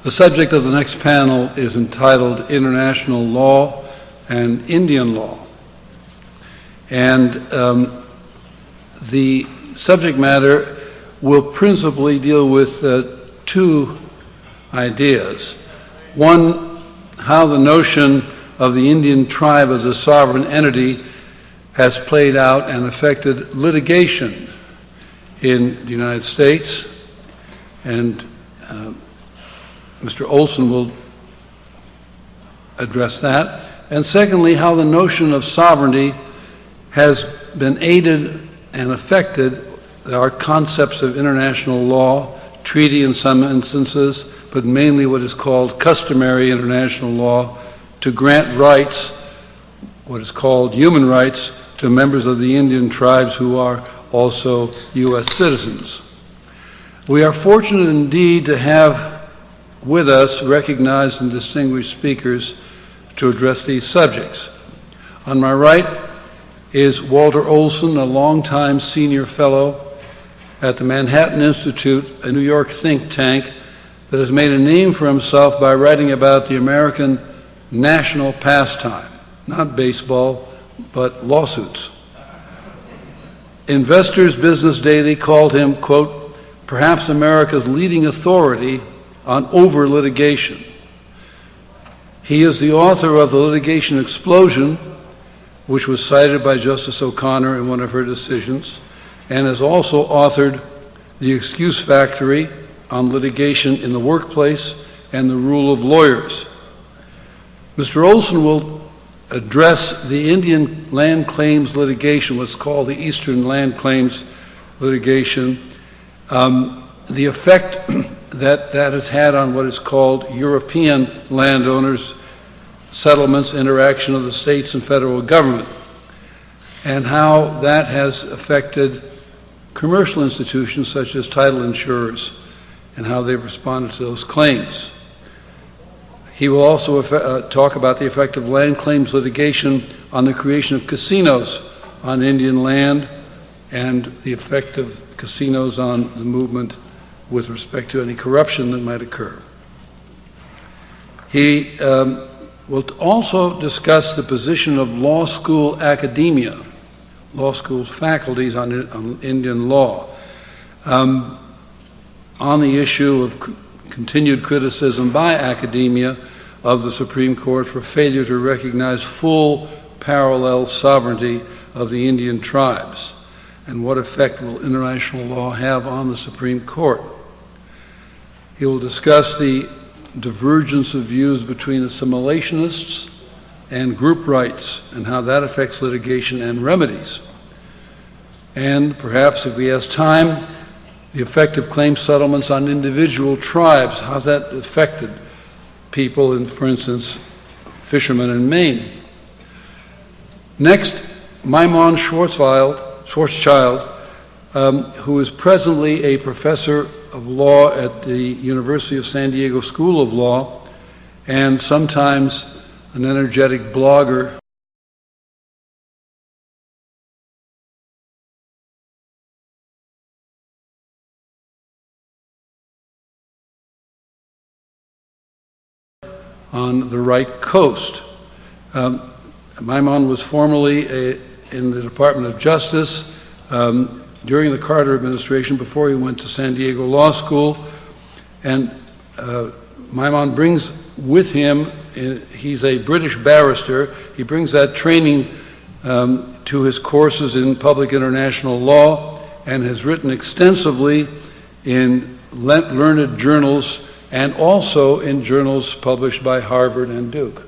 The subject of the next panel is entitled International Law and Indian Law. And the subject matter will principally deal with two ideas. One, how the notion of the Indian tribe as a sovereign entity has played out and affected litigation in the United States. And Mr. Olson will address that. And secondly, how the notion of sovereignty has been aided and affected our concepts of international law, treaty in some instances, but mainly what is called customary international law, to grant rights, what is called human rights, to members of the Indian tribes who are also U.S. citizens. We are fortunate indeed to have with us recognized and distinguished speakers to address these subjects. On my right is Walter Olson, a longtime senior fellow at the Manhattan Institute, a New York think tank that has made a name for himself by writing about the American national pastime, not baseball, but lawsuits. Investors Business Daily called him, quote, perhaps America's leading authority on over-litigation. He is the author of The Litigation Explosion, which was cited by Justice O'Connor in one of her decisions, and has also authored The Excuse Factory on litigation in the workplace and the rule of lawyers. Mr. Olson will address the Indian land claims litigation, what's called the Eastern land claims litigation, the effect that has had on what is called European landowners, settlements, interaction of the states and federal government, and how that has affected commercial institutions such as title insurers and how they've responded to those claims. He will also talk about the effect of land claims litigation on the creation of casinos on Indian land and the effect of casinos on the movement with respect to any corruption that might occur. He will also discuss the position of law school academia, law school faculties on Indian law, on the issue of continued criticism by academia of the Supreme Court for failure to recognize full parallel sovereignty of the Indian tribes, and what effect will international law have on the Supreme Court. He will discuss the divergence of views between assimilationists and group rights and how that affects litigation and remedies. And perhaps, if we have time, the effect of claim settlements on individual tribes, how's that affected people in, for instance, fishermen in Maine. Next, Maimon Schwarzschild, who is presently a professor of law at the University of San Diego School of Law and sometimes an energetic blogger. On the right coast. Maimon was formerly in the Department of Justice during the Carter administration before he went to San Diego Law School, and Maimon brings with him, he's a British barrister, he brings that training to his courses in public international law and has written extensively in learned journals and also in journals published by Harvard and Duke.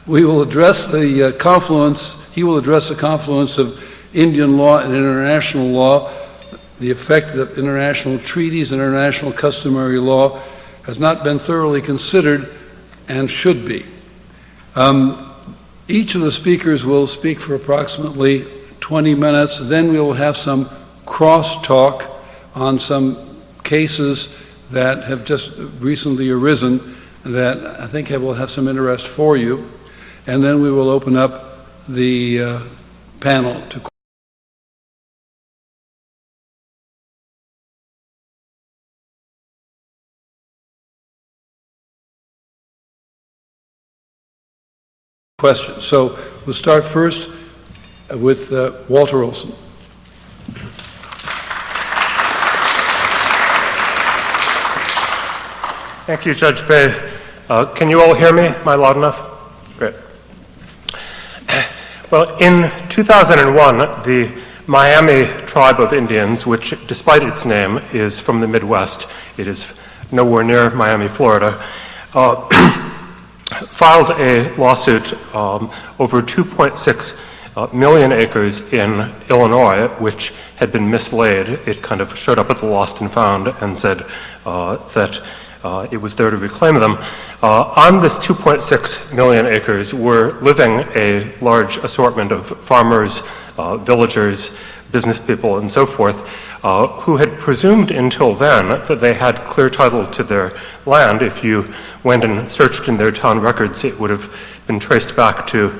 We will address the confluence, he will address the confluence of Indian law and international law. The effect that international treaties, international customary law has not been thoroughly considered and should be. Each of the speakers will speak for approximately 20 minutes, then we will have some cross-talk on some cases that have just recently arisen that I think will have some interest for you. And then we will open up the panel to questions. questions. So we'll start first with Walter Olson. Thank you, Judge Bay. Can you all hear me? Am I loud enough? Great. Well, in 2001, the Miami tribe of Indians, which despite its name is from the Midwest, it is nowhere near Miami, Florida, filed a lawsuit over 2.6 million acres in Illinois, which had been mislaid. It kind of showed up at the lost and found and said that it was there to reclaim them. On this 2.6 million acres were living a large assortment of farmers, villagers, business people, and so forth, who had presumed until then that they had clear title to their land. If you went and searched in their town records, it would have been traced back to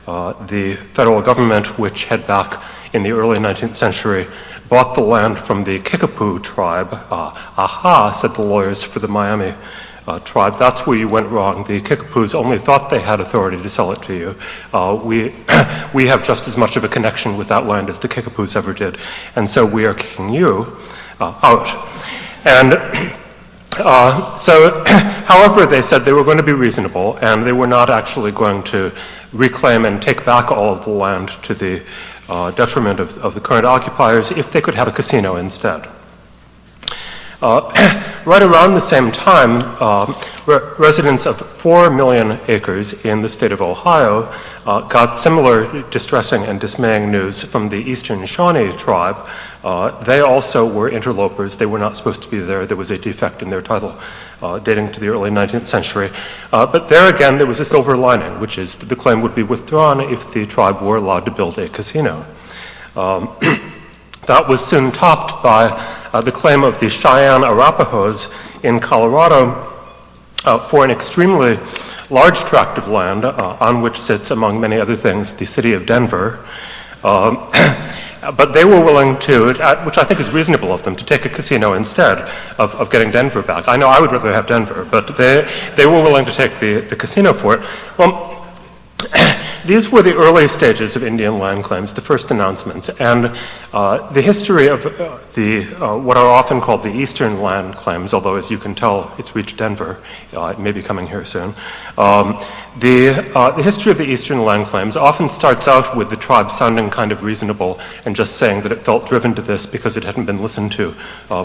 the federal government, which had back in the early 19th century bought the land from the Kickapoo tribe. Aha, said the lawyers for the Miami tribe. That's where you went wrong. The Kickapoos only thought they had authority to sell it to you. We have just as much of a connection with that land as the Kickapoos ever did, and so we are kicking you out. And so, however, they said they were going to be reasonable, and they were not actually going to reclaim and take back all of the land to the detriment of the current occupiers if they could have a casino instead. Right around the same time, residents of 4 million acres in the state of Ohio got similar distressing and dismaying news from the Eastern Shawnee tribe. They also were interlopers. They were not supposed to be there. There was a defect in their title dating to the early 19th century. But there again, there was a silver lining, which is that the claim would be withdrawn if the tribe were allowed to build a casino. That was soon topped by the claim of the Cheyenne Arapahoes in Colorado for an extremely large tract of land on which sits, among many other things, the city of Denver. But they were willing to, which I think is reasonable of them, to take a casino instead of getting Denver back. I know I would rather have Denver, but they were willing to take the casino for it. Well, these were the early stages of Indian land claims, the first announcements, and the history of what are often called the Eastern land claims, although as you can tell, it's reached Denver. It may be coming here soon. The history of the Eastern land claims often starts out with the tribe sounding kind of reasonable and just saying that it felt driven to this because it hadn't been listened to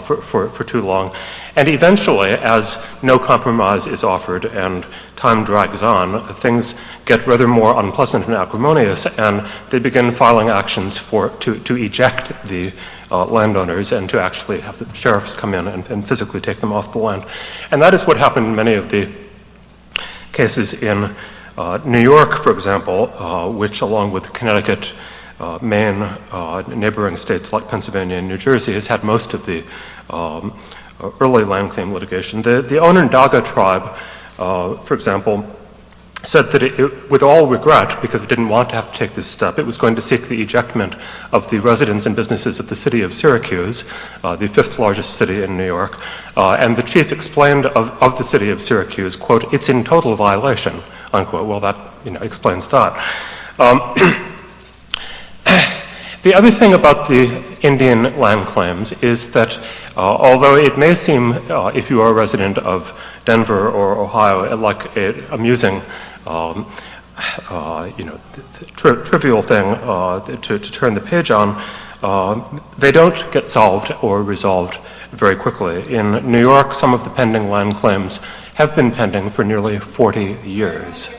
for too long. And eventually, as no compromise is offered and time drags on, things get rather more unpleasant and acrimonious, and they begin filing actions to eject the landowners and to actually have the sheriffs come in and physically take them off the land. And that is what happened in many of the cases in New York, for example, which along with Connecticut, Maine, neighboring states like Pennsylvania and New Jersey has had most of the early land claim litigation. The Onondaga tribe, for example, said that it, with all regret, because it didn't want to have to take this step, it was going to seek the ejectment of the residents and businesses of the city of Syracuse, the fifth largest city in New York. And the chief explained of the city of Syracuse, quote, "It's in total violation," unquote. Well, that explains that. The other thing about the Indian land claims is that although it may seem, if you are a resident of Denver or Ohio, like an amusing, trivial thing to turn the page on, they don't get solved or resolved very quickly. In New York, some of the pending land claims have been pending for nearly 40 years.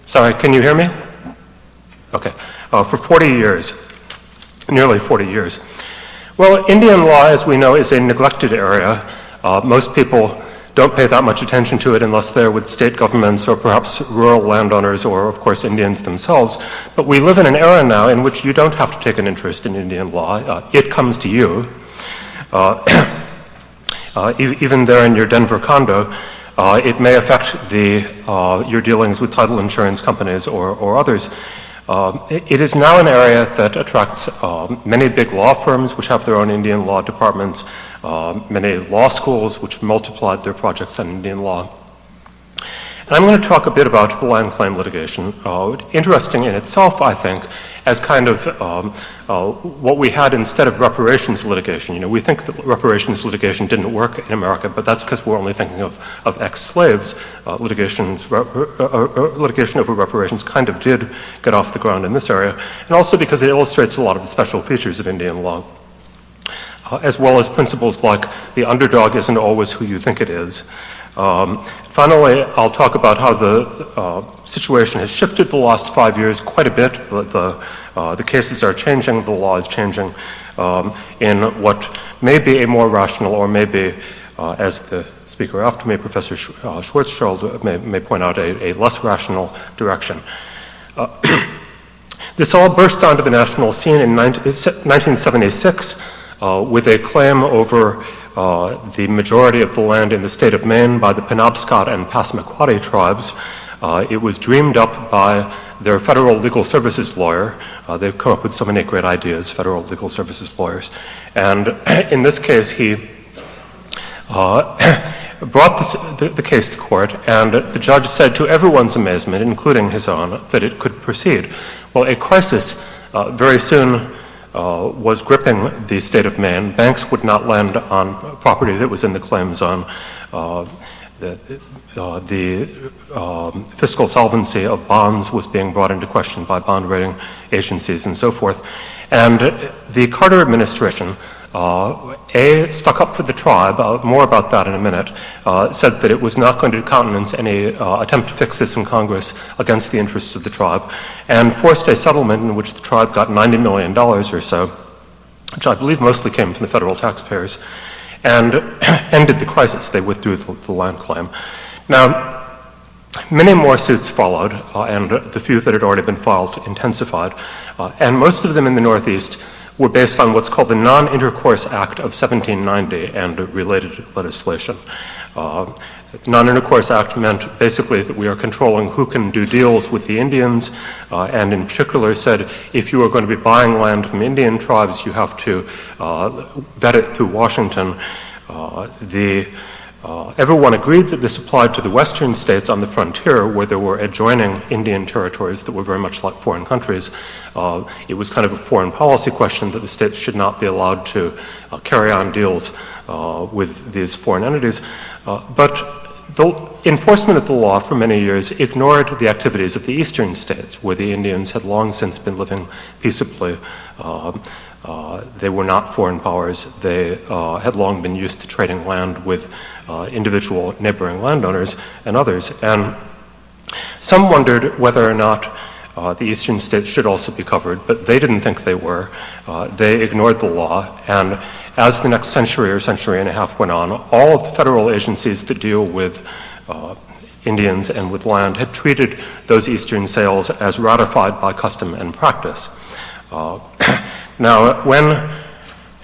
Sorry, can you hear me? Okay. For 40 years, nearly 40 years. Well, Indian law, as we know, is a neglected area. Most people don't pay that much attention to it unless they're with state governments or perhaps rural landowners or, of course, Indians themselves. But we live in an era now in which you don't have to take an interest in Indian law. It comes to you. Even there in your Denver condo, it may affect your dealings with title insurance companies or others. It is now an area that attracts many big law firms which have their own Indian law departments, many law schools which have multiplied their projects on Indian law. And I'm going to talk a bit about the land claim litigation, interesting in itself, I think, as kind of what we had instead of reparations litigation. You know, we think that reparations litigation didn't work in America, but that's because we're only thinking of ex-slaves. Litigation over reparations kind of did get off the ground in this area, and also because it illustrates a lot of the special features of Indian law, as well as principles like the underdog isn't always who you think it is. Finally, I'll talk about how the situation has shifted the last 5 years quite a bit. The cases are changing, the law is changing in what may be a more rational, or maybe, as the speaker after me, Professor Schwarzschild, may point out, a less rational direction. This all burst onto the national scene in 1976 with a claim over the majority of the land in the state of Maine by the Penobscot and Passamaquoddy tribes. It was dreamed up by their federal legal services lawyer. They've come up with so many great ideas, federal legal services lawyers. And in this case, he brought the case to court, and the judge said to everyone's amazement, including his own, that it could proceed. Well, a crisis very soon was gripping the state of Maine. Banks would not lend on property that was in the claim zone. The fiscal solvency of bonds was being brought into question by bond rating agencies and so forth. And the Carter administration, stuck up for the tribe, more about that in a minute, said that it was not going to countenance any attempt to fix this in Congress against the interests of the tribe, and forced a settlement in which the tribe got $90 million or so, which I believe mostly came from the federal taxpayers, and ended the crisis. They withdrew the land claim. Now, many more suits followed, and the few that had already been filed intensified, and most of them in the Northeast were based on what's called the Non-Intercourse Act of 1790 and related legislation. The Non-Intercourse Act meant basically that we are controlling who can do deals with the Indians, and in particular said if you are going to be buying land from Indian tribes, you have to vet it through Washington. Everyone agreed that this applied to the western states on the frontier where there were adjoining Indian territories that were very much like foreign countries. It was kind of a foreign policy question that the states should not be allowed to carry on deals with these foreign entities. But the enforcement of the law for many years ignored the activities of the eastern states, where the Indians had long since been living peaceably. They were not foreign powers. They had long been used to trading land with individual neighboring landowners and others. And some wondered whether or not the eastern states should also be covered, but they didn't think they were. They ignored the law. And as the next century or century and a half went on, all of the federal agencies that deal with Indians and with land had treated those eastern sales as ratified by custom and practice. Now, when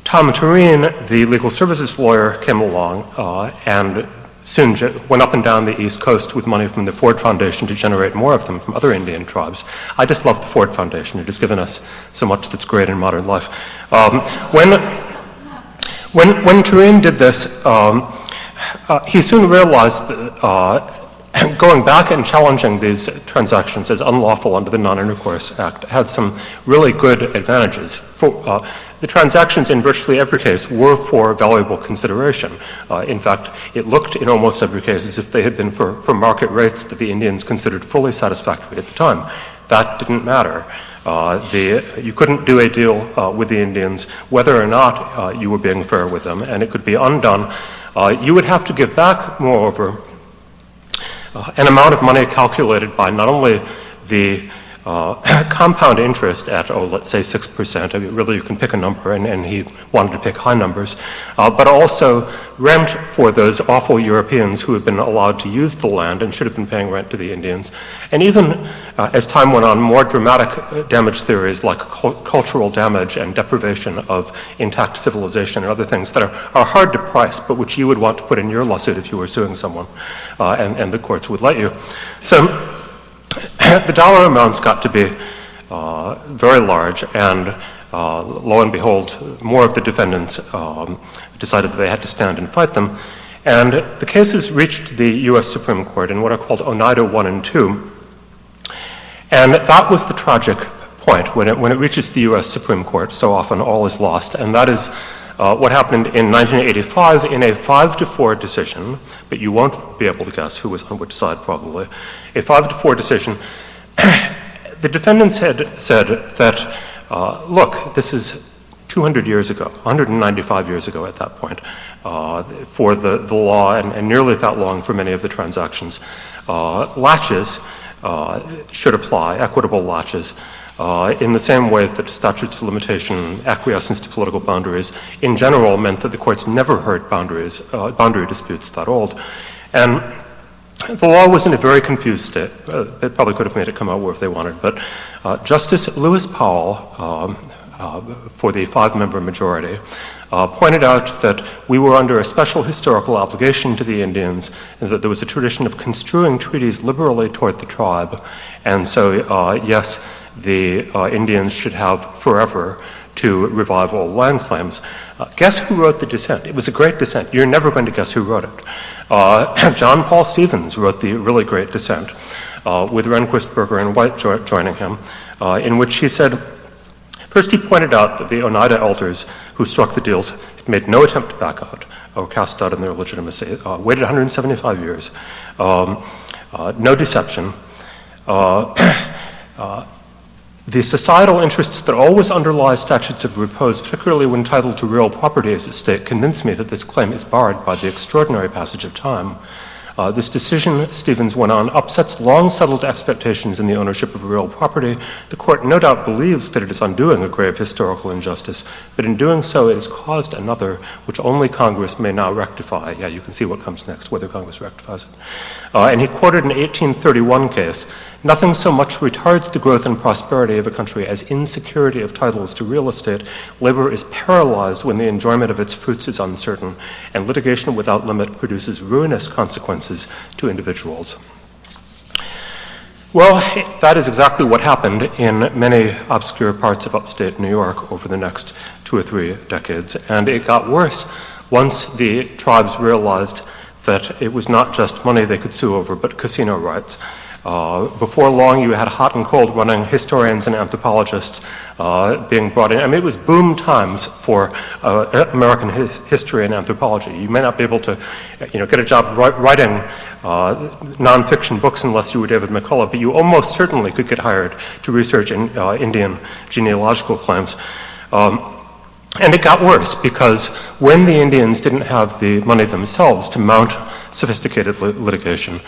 Tom Tureen, the legal services lawyer, came along and soon went up and down the East Coast with money from the Ford Foundation to generate more of them from other Indian tribes. I just love the Ford Foundation. It has given us so much that's great in modern life. When Tureen did this, he soon realized that going back and challenging these transactions as unlawful under the Non-Intercourse Act had some really good advantages. The transactions in virtually every case were for valuable consideration. In fact, it looked in almost every case as if they had been for market rates that the Indians considered fully satisfactory at the time. That didn't matter. You couldn't do a deal with the Indians whether or not you were being fair with them, and it could be undone. You would have to give back, moreover, an amount of money calculated by not only the compound interest at, let's say 6%, I mean, really you can pick a number, and he wanted to pick high numbers, but also rent for those awful Europeans who had been allowed to use the land and should have been paying rent to the Indians. And even as time went on, more dramatic damage theories like cultural damage and deprivation of intact civilization and other things that are hard to price, but which you would want to put in your lawsuit if you were suing someone, and the courts would let you. So the dollar amounts got to be very large, and lo and behold, more of the defendants decided that they had to stand and fight them. And the cases reached the U.S. Supreme Court in what are called Oneida 1 and 2. And that was the tragic point when it reaches the U.S. Supreme Court. So often all is lost. And that is what happened in 1985 in a 5-4 decision, but you won't be able to guess who was on which side probably. A 5-4 decision. The defendants had said that, look, this is 200 years ago, 195 years ago at that point, for the law, and nearly that long for many of the transactions. Latches should apply, equitable latches, in the same way that statutes of limitation, acquiescence to political boundaries, in general meant that the courts never heard boundary disputes that old. And the law was in a very confused state. They probably could have made it come out if they wanted, but Justice Lewis Powell, for the 5-member majority, pointed out that we were under a special historical obligation to the Indians, and that there was a tradition of construing treaties liberally toward the tribe. And so, yes, the Indians should have forever to revive old land claims. Guess who wrote the dissent? It was a great dissent. You're never going to guess who wrote it. John Paul Stevens wrote the really great dissent, with Rehnquist, Berger, and White joining him, in which he said, first, he pointed out that the Oneida elders who struck the deals had made no attempt to back out or cast doubt in their legitimacy, waited 175 years, no deception. The societal interests that always underlie statutes of repose, particularly when titled to real property as a state, convince me that this claim is barred by the extraordinary passage of time. This decision, Stevens went on, upsets long-settled expectations in the ownership of real property. The court no doubt believes that it is undoing a grave historical injustice, but in doing so it has caused another which only Congress may now rectify. Yeah, you can see what comes next, whether Congress rectifies it. And he quoted an 1831 case, nothing so much retards the growth and prosperity of a country as insecurity of titles to real estate. Labor is paralyzed when the enjoyment of its fruits is uncertain, and litigation without limit produces ruinous consequences to individuals. Well, that is exactly what happened in many obscure parts of upstate New York over the next 2 or 3 decades, and it got worse once the tribes realized that it was not just money they could sue over, but casino rights. Before long, you had hot and cold running historians and anthropologists being brought in. I mean, it was boom times for American history and anthropology. You may not be able to, get a job writing nonfiction books unless you were David McCullough, but you almost certainly could get hired to research Indian genealogical claims. And it got worse because when the Indians didn't have the money themselves to mount sophisticated litigation,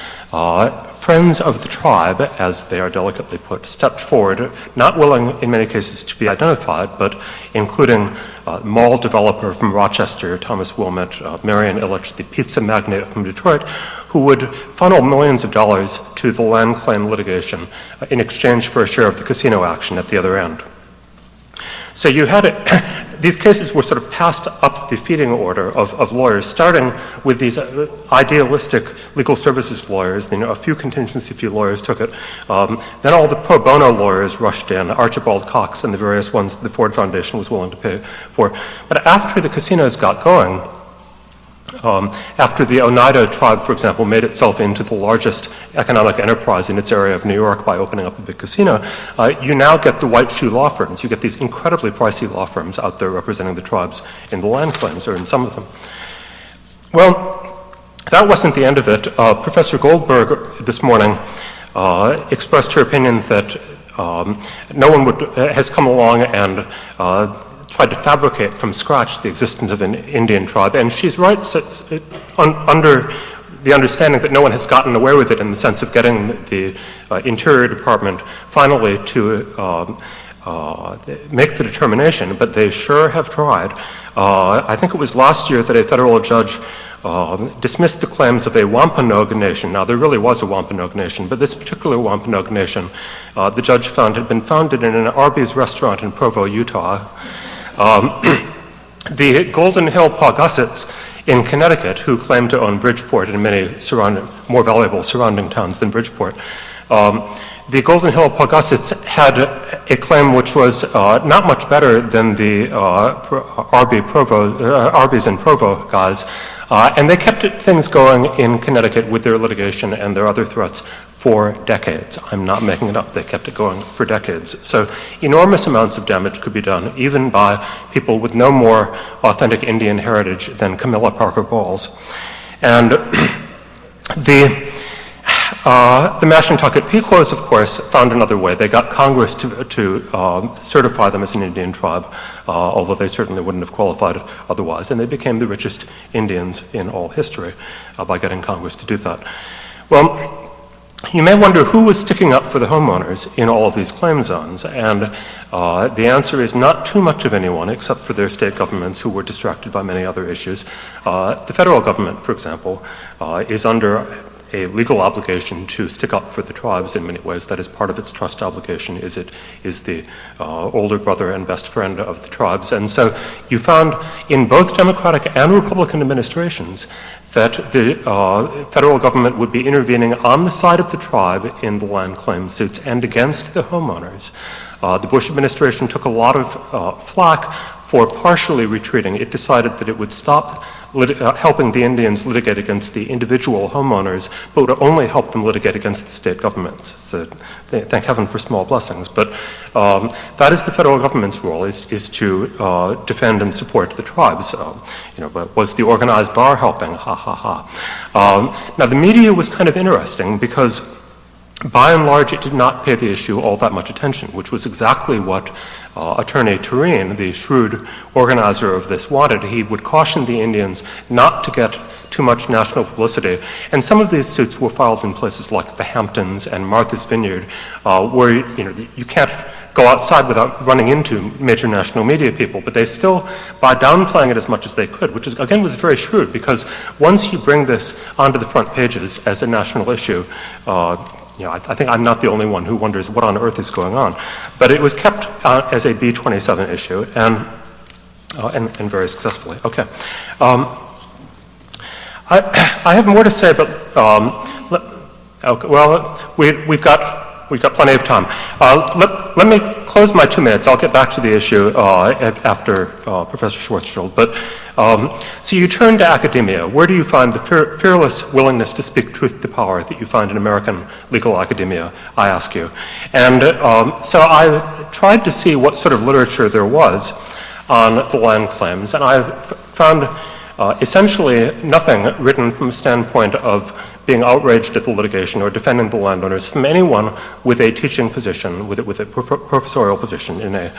friends of the tribe, as they are delicately put, stepped forward, not willing in many cases to be identified, but including mall developer from Rochester, Thomas Wilmot, Marion Ilitch, the pizza magnate from Detroit, who would funnel millions of dollars to the land claim litigation in exchange for a share of the casino action at the other end. So you had these cases were sort of passed up the feeding order of lawyers, starting with these idealistic legal services lawyers. A few contingency fee lawyers took it. Then all the pro bono lawyers rushed in, Archibald Cox and the various ones that the Ford Foundation was willing to pay for. But after the casinos got going, after the Oneida tribe, for example, made itself into the largest economic enterprise in its area of New York by opening up a big casino, you now get the white shoe law firms. You get these incredibly pricey law firms out there representing the tribes in the land claims, or in some of them. Well, that wasn't the end of it. Professor Goldberg this morning expressed her opinion that no one has come along and tried to fabricate from scratch the existence of an Indian tribe. And she's right under the understanding that no one has gotten away with it in the sense of getting the Interior Department finally to make the determination, but they sure have tried. I think it was last year that a federal judge dismissed the claims of a Wampanoag nation. Now, there really was a Wampanoag nation, but this particular Wampanoag nation, the judge found had been founded in an Arby's restaurant in Provo, Utah. The Golden Hill Paugussets in Connecticut, who claim to own Bridgeport and many more valuable surrounding towns than Bridgeport, the Golden Hill Paugussets had a claim which was not much better than the Arby's and Provo guys, and they kept things going in Connecticut with their litigation and their other threats for decades. I'm not making it up. They kept it going for decades. So enormous amounts of damage could be done, even by people with no more authentic Indian heritage than Camilla Parker Bowles. And the Mashantucket Pequots, of course, found another way. They got Congress to certify them as an Indian tribe, although they certainly wouldn't have qualified otherwise. And they became the richest Indians in all history by getting Congress to do that. Well, you may wonder who was sticking up for the homeowners in all of these claim zones, and the answer is not too much of anyone except for their state governments who were distracted by many other issues. The federal government, for example, is under a legal obligation to stick up for the tribes in many ways. That is part of its trust obligation, is it is the older brother and best friend of the tribes. And so you found in both Democratic and Republican administrations that the federal government would be intervening on the side of the tribe in the land claim suits and against the homeowners. The Bush administration took a lot of flack for partially retreating. It decided that it would stop helping the Indians litigate against the individual homeowners, but would only help them litigate against the state governments. So thank heaven for small blessings. But that is the federal government's role, is to defend and support the tribes. But was the organized bar helping? Ha, ha, ha. Now, the media was kind of interesting because by and large, it did not pay the issue all that much attention, which was exactly what Attorney Tureen, the shrewd organizer of this, wanted. He would caution the Indians not to get too much national publicity. And some of these suits were filed in places like the Hamptons and Martha's Vineyard, where you can't go outside without running into major national media people, but they still, by downplaying it as much as they could, which is, again, was very shrewd, because once you bring this onto the front pages as a national issue, I think I'm not the only one who wonders what on earth is going on. But it was kept as a B-27 issue, and very successfully. Okay. I have more to say, but okay, well, we've got plenty of time. Let me close my 2 minutes. I'll get back to the issue after Professor Schwarzschild. But so you turn to academia. Where do you find the fearless willingness to speak truth to power that you find in American legal academia, I ask you? And so I tried to see what sort of literature there was on the land claims, and I found essentially nothing written from a standpoint of being outraged at the litigation or defending the landowners from anyone with a teaching position, with a professorial position in a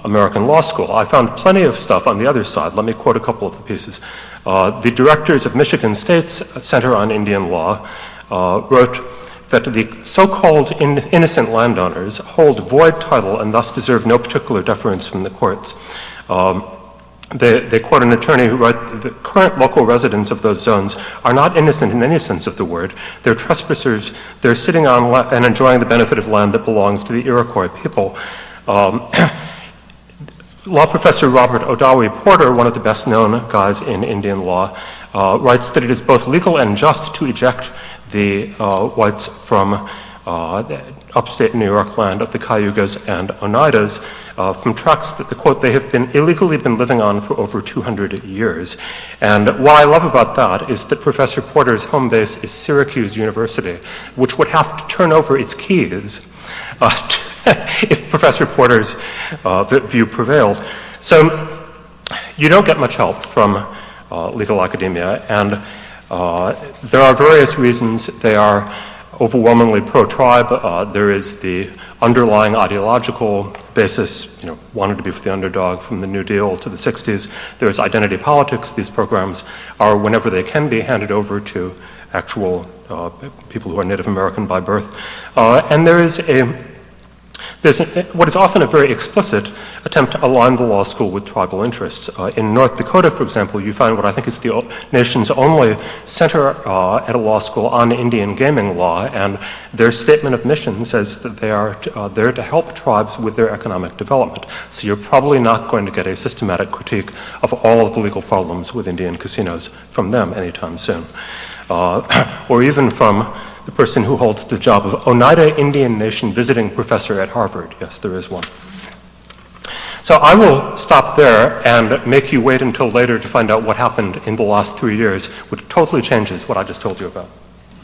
American law school. I found plenty of stuff on the other side. Let me quote a couple of the pieces. The directors of Michigan State's Center on Indian Law wrote that the so-called innocent landowners hold void title and thus deserve no particular deference from the courts. They quote an attorney who wrote, the current local residents of those zones are not innocent in any sense of the word. They're trespassers. They're sitting on and enjoying the benefit of land that belongs to the Iroquois people. Law professor Robert Odawi Porter, one of the best known guys in Indian law, writes that it is both legal and just to eject the whites from the upstate New York land of the Cayugas and Oneidas from tracts that, quote, they have been illegally living on for over 200 years. And what I love about that is that Professor Porter's home base is Syracuse University, which would have to turn over its keys if Professor Porter's view prevailed. So you don't get much help from legal academia, and there are various reasons. They are overwhelmingly pro-tribe. There is the underlying ideological basis, wanted to be for the underdog from the New Deal to the 60s. There's identity politics. These programs are, whenever they can be, handed over to actual people who are Native American by birth. And there's what is often a very explicit attempt to align the law school with tribal interests. In North Dakota, for example, you find what I think is the nation's only center at a law school on Indian gaming law, and their statement of mission says that they are there to help tribes with their economic development. So you're probably not going to get a systematic critique of all of the legal problems with Indian casinos from them anytime soon. or even from the person who holds the job of Oneida Indian Nation visiting professor at Harvard. Yes, there is one. So I will stop there and make you wait until later to find out what happened in the last 3 years, which totally changes what I just told you about.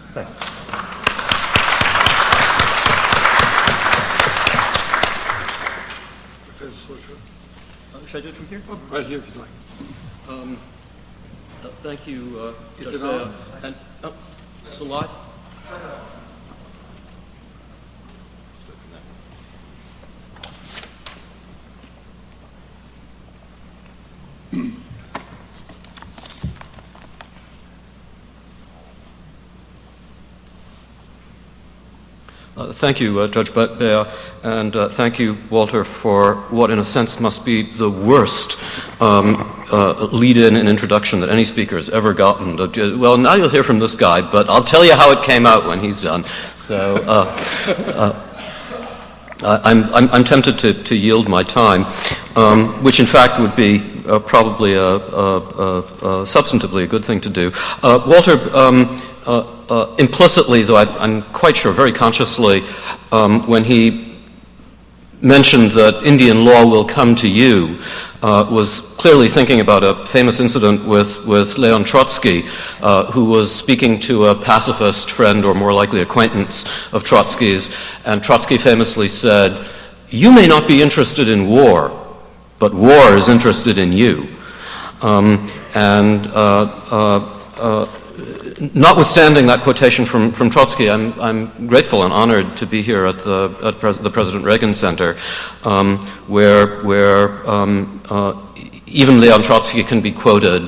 Thanks. Should I do it from here? Oh, right here, if you'd like. Thank you, Is Judge it on? And, it's a lot. Thank you, Judge Beyer, and thank you, Walter, for what in a sense must be the worst lead-in and introduction that any speaker has ever gotten. Well, now you'll hear from this guy, but I'll tell you how it came out when he's done. So I'm tempted to yield my time, which in fact would be probably substantively a good thing to do. Walter, implicitly, though I'm quite sure, very consciously, when he mentioned that Indian law will come to you, was clearly thinking about a famous incident with Leon Trotsky, who was speaking to a pacifist friend, or more likely acquaintance of Trotsky's, and Trotsky famously said, "You may not be interested in war, but war is interested in you." Notwithstanding that quotation from Trotsky, I'm grateful and honored to be here at the President Reagan Center, where even Leon Trotsky can be quoted,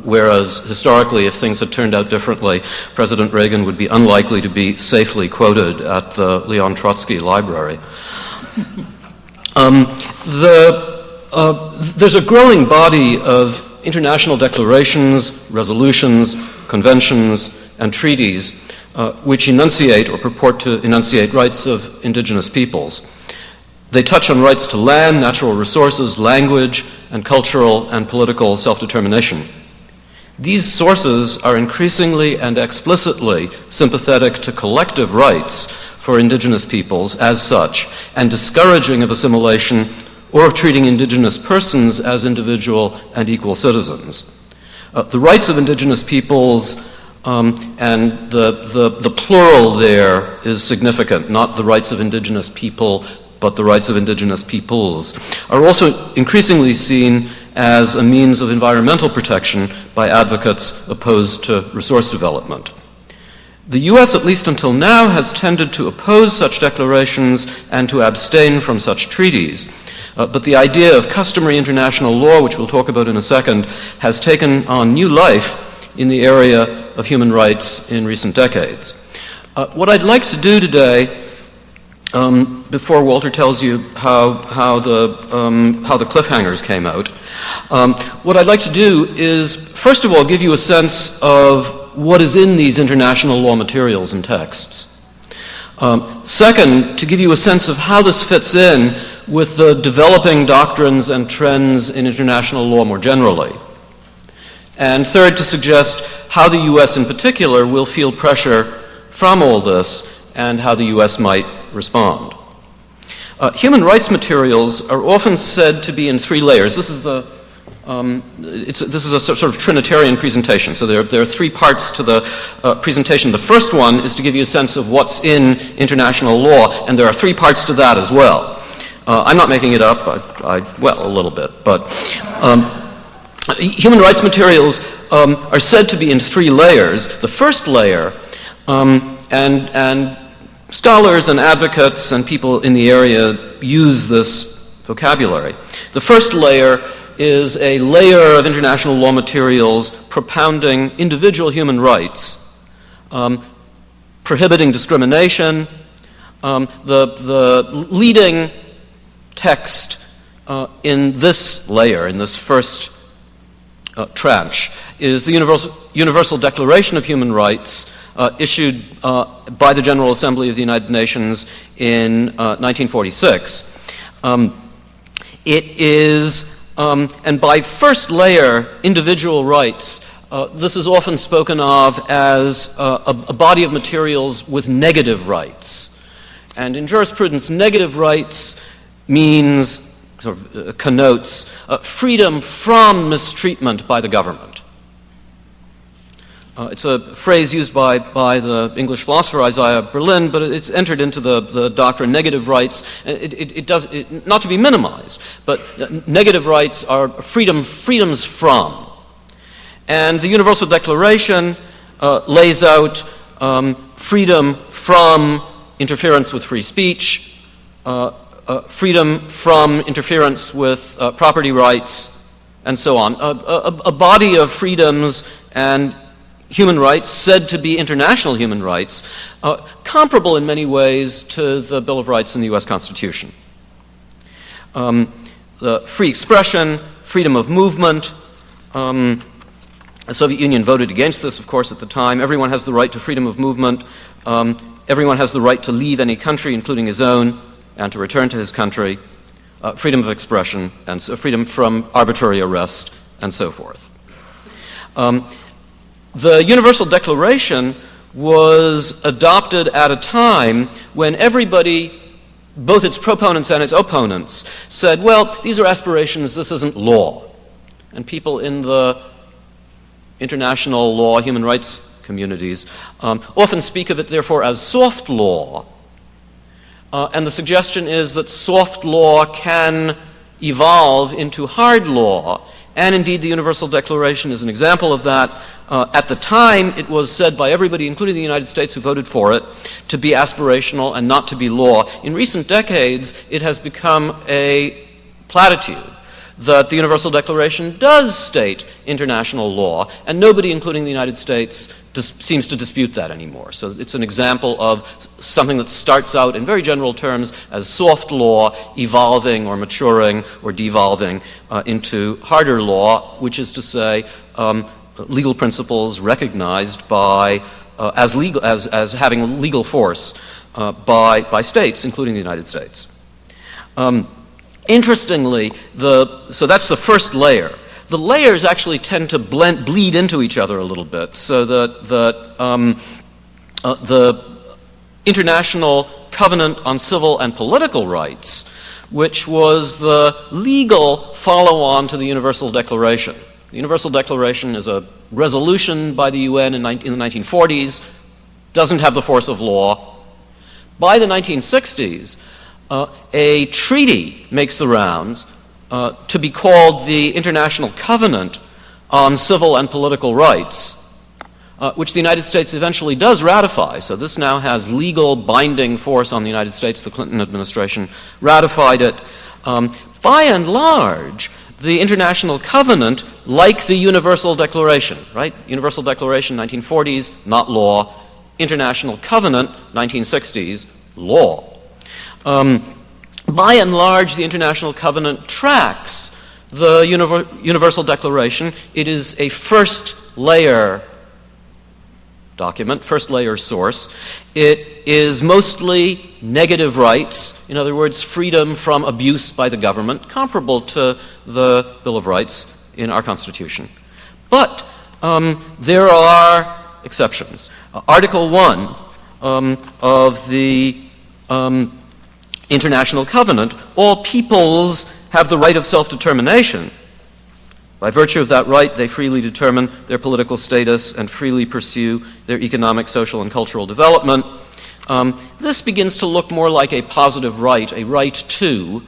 whereas historically, if things had turned out differently, President Reagan would be unlikely to be safely quoted at the Leon Trotsky Library. There's a growing body of international declarations, resolutions, conventions, and treaties which enunciate or purport to enunciate rights of indigenous peoples. They touch on rights to land, natural resources, language, and cultural and political self-determination. These sources are increasingly and explicitly sympathetic to collective rights for indigenous peoples as such, and discouraging of assimilation or of treating indigenous persons as individual and equal citizens. The rights of indigenous peoples, and the plural there is significant, not the rights of indigenous people, but the rights of indigenous peoples, are also increasingly seen as a means of environmental protection by advocates opposed to resource development. The U.S., at least until now, has tended to oppose such declarations and to abstain from such treaties. But the idea of customary international law, which we'll talk about in a second, has taken on new life in the area of human rights in recent decades. What I'd like to do today, before Walter tells you how the cliffhangers came out, what I'd like to do is, first of all, give you a sense of what is in these international law materials and texts. Second, to give you a sense of how this fits in with the developing doctrines and trends in international law more generally. And third, to suggest how the U.S. in particular will feel pressure from all this and how the U.S. might respond. Human rights materials are often said to be in three layers. This is this is a sort of Trinitarian presentation. So there are three parts to the presentation. The first one is to give you a sense of what's in international law, and there are three parts to that as well. I'm not making it up, well, a little bit, but human rights materials are said to be in three layers. The first layer, and scholars and advocates and people in the area use this vocabulary. The first layer is a layer of international law materials propounding individual human rights, prohibiting discrimination. The leading text in this layer, in this first tranche, is the Universal Declaration of Human Rights, issued by the General Assembly of the United Nations in 1946. It is, and by first layer, individual rights, This is often spoken of as a body of materials with negative rights. And in jurisprudence, negative rights means, connotes, freedom from mistreatment by the government. It's a phrase used by the English philosopher Isaiah Berlin, but it's entered into the doctrine negative rights. It does, not to be minimized, but negative rights are freedoms from. And the Universal Declaration lays out freedom from interference with free speech, freedom from interference with property rights, and so on. A body of freedoms and human rights, said to be international human rights, comparable in many ways to the Bill of Rights in the U.S. Constitution. The free expression, freedom of movement. The Soviet Union voted against this, of course, at the time. Everyone has the right to freedom of movement. Everyone has the right to leave any country, including his own, and to return to his country. Freedom of expression, and so freedom from arbitrary arrest, and so forth. The Universal Declaration was adopted at a time when everybody, both its proponents and its opponents, said, well, these are aspirations, this isn't law. And people in the international law, human rights communities, often speak of it, therefore, as soft law. And the suggestion is that soft law can evolve into hard law. And indeed, the Universal Declaration is an example of that. At the time, it was said by everybody, including the United States who voted for it, to be aspirational and not to be law. In recent decades, it has become a platitude that the Universal Declaration does state international law, and nobody, including the United States, seems to dispute that anymore. So it's an example of something that starts out in very general terms as soft law, evolving or maturing or devolving into harder law, which is to say legal principles recognized by as having legal force by states, including the United States. Interestingly, so that's the first layer. The layers actually tend to bleed into each other a little bit, so that the International Covenant on Civil and Political Rights, which was the legal follow-on to the Universal Declaration. The Universal Declaration is a resolution by the UN in the 1940s, doesn't have the force of law. By the 1960s, a treaty makes the rounds to be called the International Covenant on Civil and Political Rights, which the United States eventually does ratify. So this now has legal binding force on the United States. The Clinton administration ratified it. By and large, the International Covenant, like the Universal Declaration, right? Universal Declaration, 1940s, not law. International Covenant, 1960s, law. By and large, the International Covenant tracks the Universal Declaration. It is a first layer document, first layer source. It is mostly negative rights, in other words, freedom from abuse by the government, comparable to the Bill of Rights in our Constitution. But there are exceptions. Article 1 of the International Covenant, all peoples have the right of self-determination. By virtue of that right, they freely determine their political status and freely pursue their economic, social, and cultural development. This begins to look more like a positive right, a right to,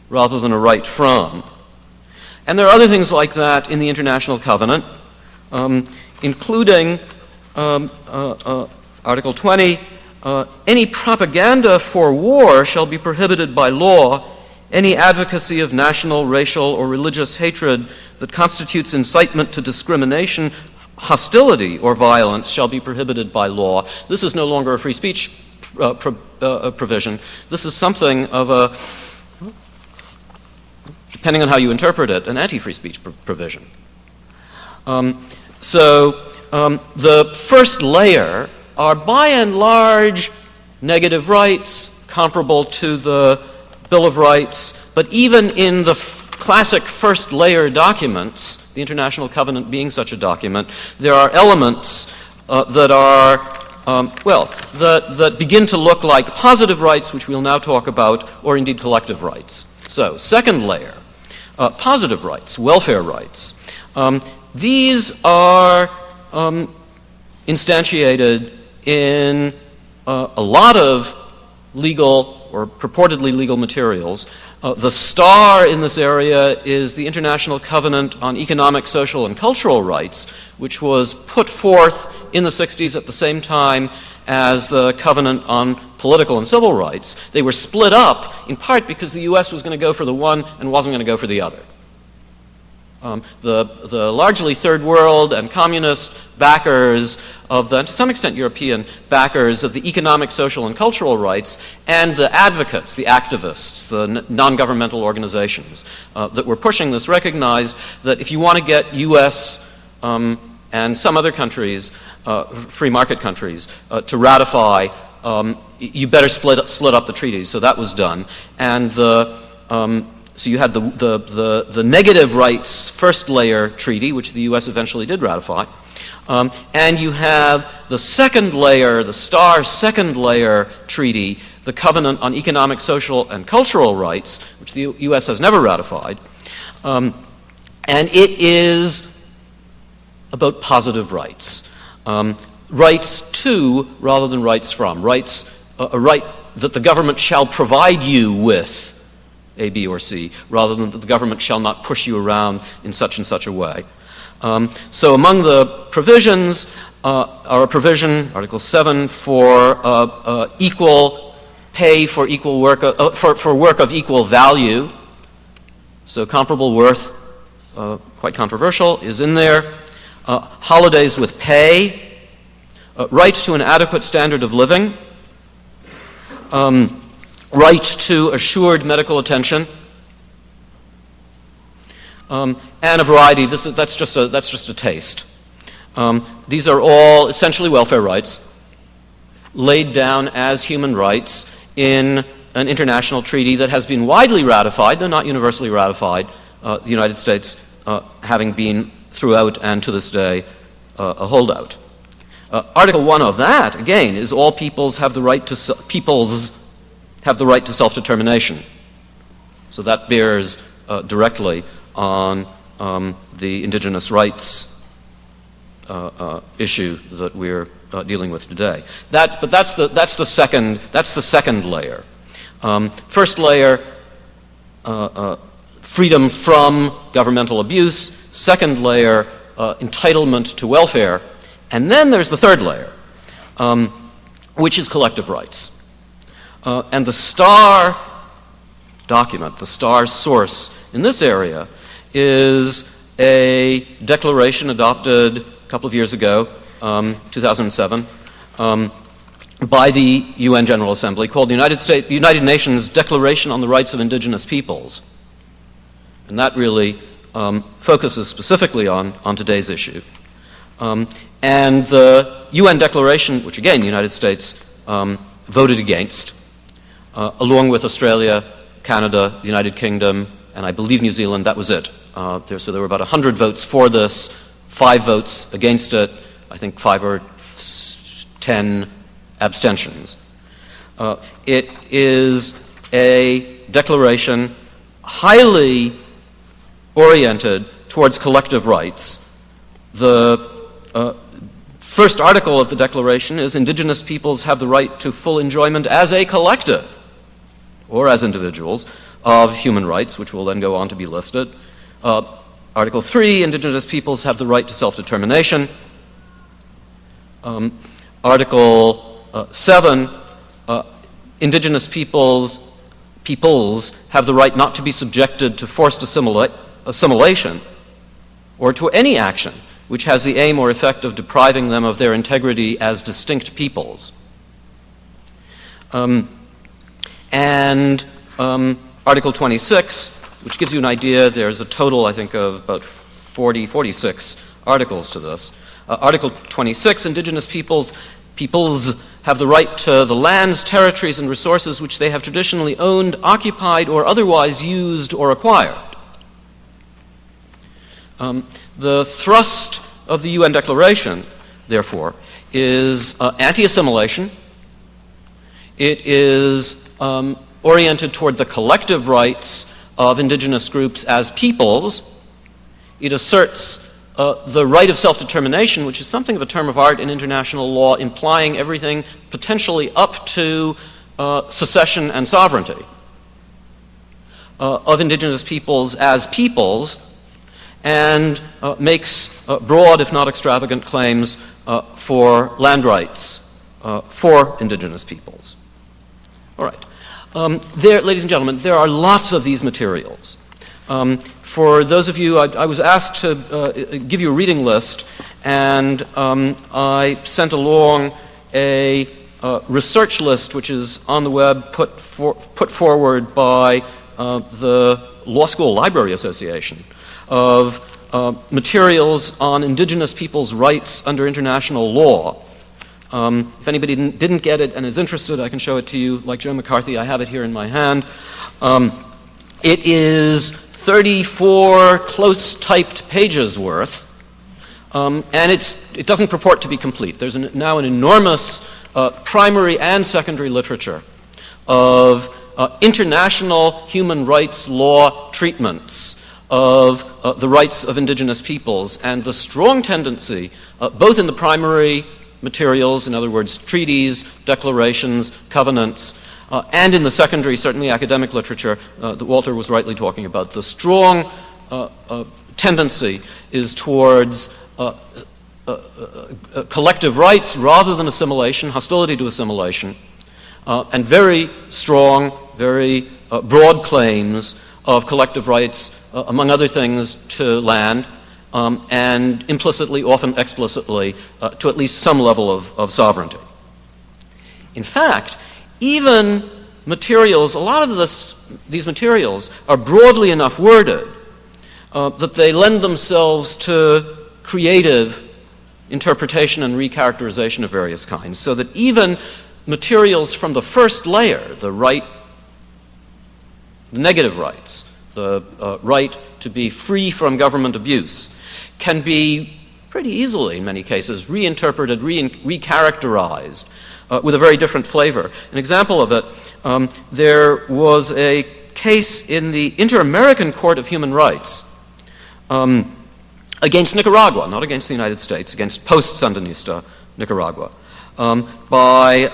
rather than a right from. And there are other things like that in the International Covenant, including Article 20, any propaganda for war shall be prohibited by law. Any advocacy of national, racial, or religious hatred that constitutes incitement to discrimination, hostility, or violence shall be prohibited by law. This is no longer a free speech provision. This is something of a, depending on how you interpret it, an anti-free speech provision. The first layer are by and large negative rights comparable to the Bill of Rights, but even in the classic first layer documents, the International Covenant being such a document, there are elements that are, that begin to look like positive rights, which we'll now talk about, or indeed collective rights. So, second layer, positive rights, welfare rights. These are instantiated in a lot of legal or purportedly legal materials. The star in this area is the International Covenant on Economic, Social, and Cultural Rights, which was put forth in the 60s at the same time as the Covenant on Political and Civil Rights. They were split up in part because the U.S. was going to go for the one and wasn't going to go for the other. The largely third world and communist backers of the, and to some extent European backers of the economic, social, and cultural rights, and the advocates, the activists, the non-governmental organizations that were pushing this recognized that if you want to get U.S. And some other countries, free market countries, to ratify, you better split up the treaties. So that was done, and so you had the negative rights first layer treaty, which the U.S. eventually did ratify, and you have the second layer, the star second layer treaty, the Covenant on Economic, Social, and Cultural Rights, which the U.S. has never ratified, and it is about positive rights. Rights to rather than rights from. Rights, a right that the government shall provide you with A, B, or C, rather than that the government shall not push you around in such and such a way. So among the provisions are a provision, Article 7, for equal pay for equal work, for work of equal value. So comparable worth, quite controversial, is in there. Holidays with pay, right to an adequate standard of living, right to assured medical attention, and a variety. That's just a taste. These are all essentially welfare rights, laid down as human rights in an international treaty that has been widely ratified, though not universally ratified. The United States having been throughout and to this day a holdout. Article 1 of that, again, is all peoples have the right to self-determination. So that bears directly on the indigenous rights issue that we're dealing with today. But that's the second layer. First layer, freedom from governmental abuse. Second layer, entitlement to welfare. And then there's the third layer, which is collective rights. And the star document, the star source in this area, is a declaration adopted a couple of years ago, 2007, by the UN General Assembly called the United Nations Declaration on the Rights of Indigenous Peoples. And that really focuses specifically on today's issue. And the UN Declaration, which again the United States voted against, along with Australia, Canada, the United Kingdom, and I believe New Zealand, that was it. So there were about 100 votes for this, 5 votes against it, I think 5 or 10 abstentions. It is a declaration highly oriented towards collective rights. The first article of the Declaration is indigenous peoples have the right to full enjoyment as a collective, or as individuals, of human rights, which will then go on to be listed. Article 3, indigenous peoples have the right to self-determination. Article 7, indigenous peoples have the right not to be subjected to forced assimilation or to any action which has the aim or effect of depriving them of their integrity as distinct peoples. And Article 26, which gives you an idea, there's a total, I think, of about 46 articles to this. Article 26, indigenous peoples have the right to the lands, territories, and resources which they have traditionally owned, occupied, or otherwise used or acquired. The thrust of the UN Declaration, therefore, is anti-assimilation. It is oriented toward the collective rights of indigenous groups as peoples. It asserts the right of self-determination, which is something of a term of art in international law, implying everything potentially up to secession and sovereignty of indigenous peoples as peoples, and makes broad, if not extravagant, claims for land rights for indigenous peoples. All right. Ladies and gentlemen, there are lots of these materials. For those of you, I was asked to give you a reading list, and I sent along a research list which is on the web put forward by the Law School Library Association of materials on indigenous people's rights under international law. If anybody didn't get it and is interested, I can show it to you. Like Joe McCarthy, I have it here in my hand. It is 34 close-typed pages worth, and it doesn't purport to be complete. There's now an enormous primary and secondary literature of international human rights law treatments of the rights of indigenous peoples, and the strong tendency, both in the primary materials, in other words, treaties, declarations, covenants, and in the secondary, certainly academic literature that Walter was rightly talking about, the strong tendency is towards collective rights rather than assimilation, hostility to assimilation, and very strong, very broad claims of collective rights, among other things, to land, and implicitly, often explicitly, to at least some level of sovereignty. In fact, even materials, a lot of these materials are broadly enough worded that they lend themselves to creative interpretation and recharacterization of various kinds, so that even materials from the first layer, the negative rights, the right to be free from government abuse, can be pretty easily, in many cases, reinterpreted, recharacterized with a very different flavor. An example of it, there was a case in the Inter-American Court of Human Rights against Nicaragua, not against the United States, against post-Sandinista Nicaragua, by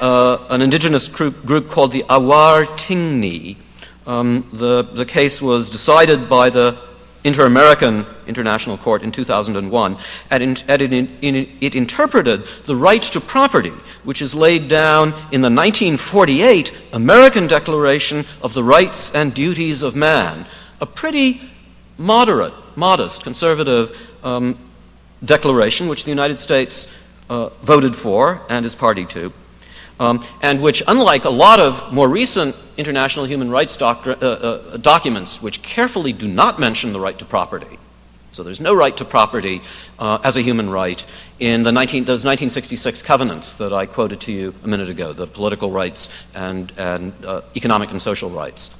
an indigenous group called the Awar Tingni. The case was decided by the Inter-American International Court in 2001, and it interpreted the right to property, which is laid down in the 1948 American Declaration of the Rights and Duties of Man, a pretty modest, conservative declaration which the United States voted for and is party to, and which, unlike a lot of more recent international human rights documents which carefully do not mention the right to property, so there's no right to property as a human right in those 1966 covenants that I quoted to you a minute ago, the political rights and economic and social rights.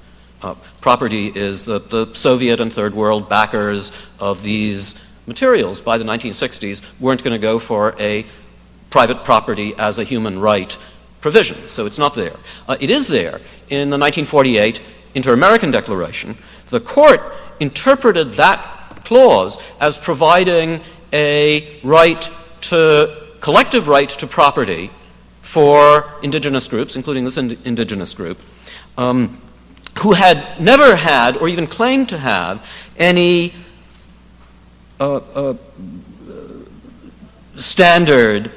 Property is the Soviet and Third World backers of these materials by the 1960s weren't going to go for a private property as a human right provision, so it's not there. It is there in the 1948 Inter-American Declaration. The court interpreted that clause as providing a collective right to property for indigenous groups, including this indigenous group, who had never had or even claimed to have any standard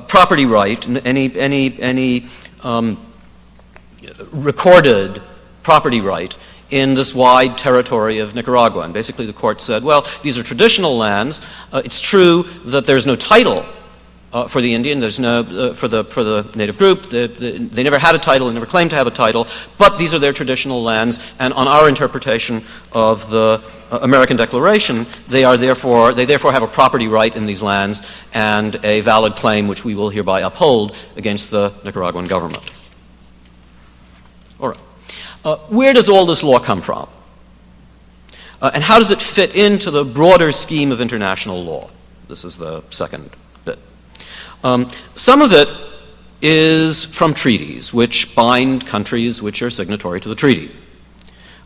property right, any recorded property right in this wide territory of Nicaragua. And basically the court said, well, these are traditional lands. It's true that there's no title for the Indian, there's no for the native group. They never had a title, they never claimed to have a title, but these are their traditional lands, and on our interpretation of the American Declaration, they therefore have a property right in these lands and a valid claim which we will hereby uphold against the Nicaraguan government. All right. Where does all this law come from? And how does it fit into the broader scheme of international law? This is the second bit. Some of it is from treaties, which bind countries which are signatory to the treaty.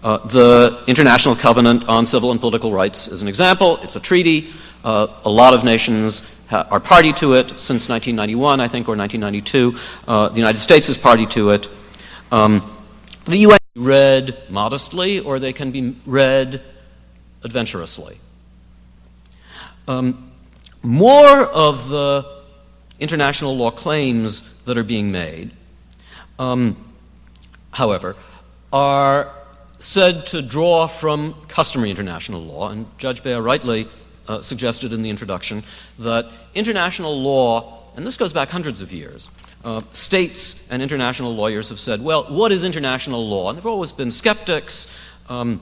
The International Covenant on Civil and Political Rights is an example. It's a treaty. A lot of nations are party to it since 1991, I think, or 1992. The United States is party to it. The UN can be read modestly, or they can be read adventurously. More of the international law claims that are being made, however, are said to draw from customary international law, and Judge Beyer rightly suggested in the introduction that international law, and this goes back hundreds of years, states and international lawyers have said, well, what is international law? And there have always been skeptics that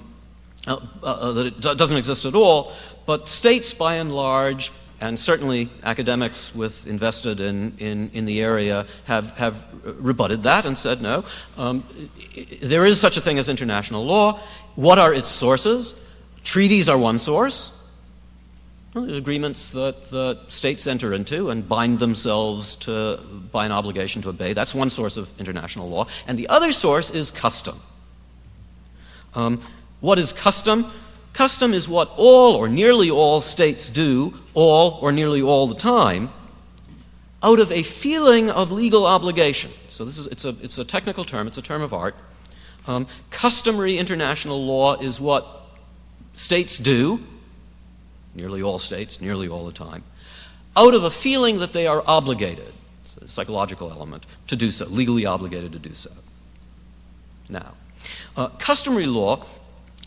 it doesn't exist at all, but states by and large, and certainly academics invested in the area have rebutted that and said, no, there is such a thing as international law. What are its sources? Treaties are one source. Agreements that states enter into and bind themselves by an obligation to obey. That's one source of international law. And the other source is custom. What is custom? Custom is what all or nearly all states do all or nearly all the time out of a feeling of legal obligation. So it's a technical term. It's a term of art. Customary international law is what states do, nearly all states, nearly all the time, out of a feeling that they are obligated, a psychological element, to do so, legally obligated to do so. Now, customary law,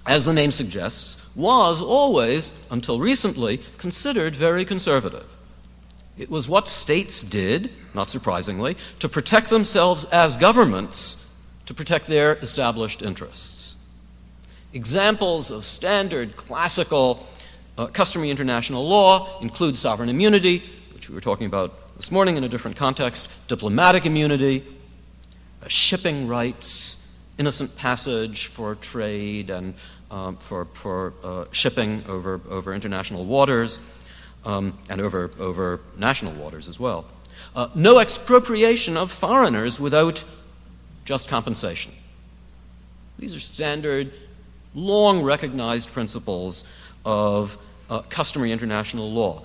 as the name suggests, was always, until recently, considered very conservative. It was what states did, not surprisingly, to protect themselves as governments, to protect their established interests. Examples of standard classical customary international law include sovereign immunity, which we were talking about this morning in a different context, diplomatic immunity, shipping rights, innocent passage for trade and for shipping over international waters and over national waters as well. No expropriation of foreigners without just compensation. These are standard, long recognized principles of customary international law.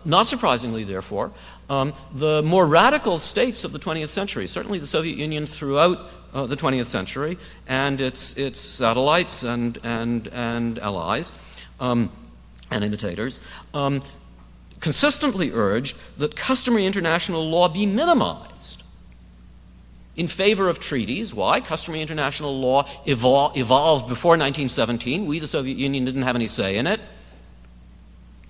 Not surprisingly, therefore, the more radical states of the 20th century, certainly the Soviet Union throughout the 20th century, and its satellites and allies and imitators, consistently urged that customary international law be minimized in favor of treaties. Why? Customary international law evolved before 1917. We, the Soviet Union, didn't have any say in it.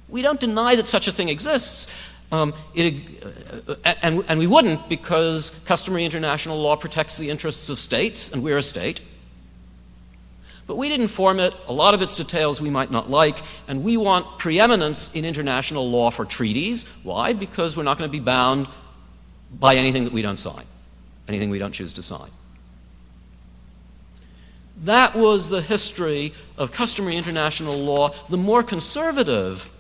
We don't deny that such a thing exists. And we wouldn't, because customary international law protects the interests of states, and we're a state. But we didn't form it. A lot of its details we might not like, and we want preeminence in international law for treaties. Why? Because we're not going to be bound by anything that we don't sign, anything we don't choose to sign. That was the history of customary international law, the more conservative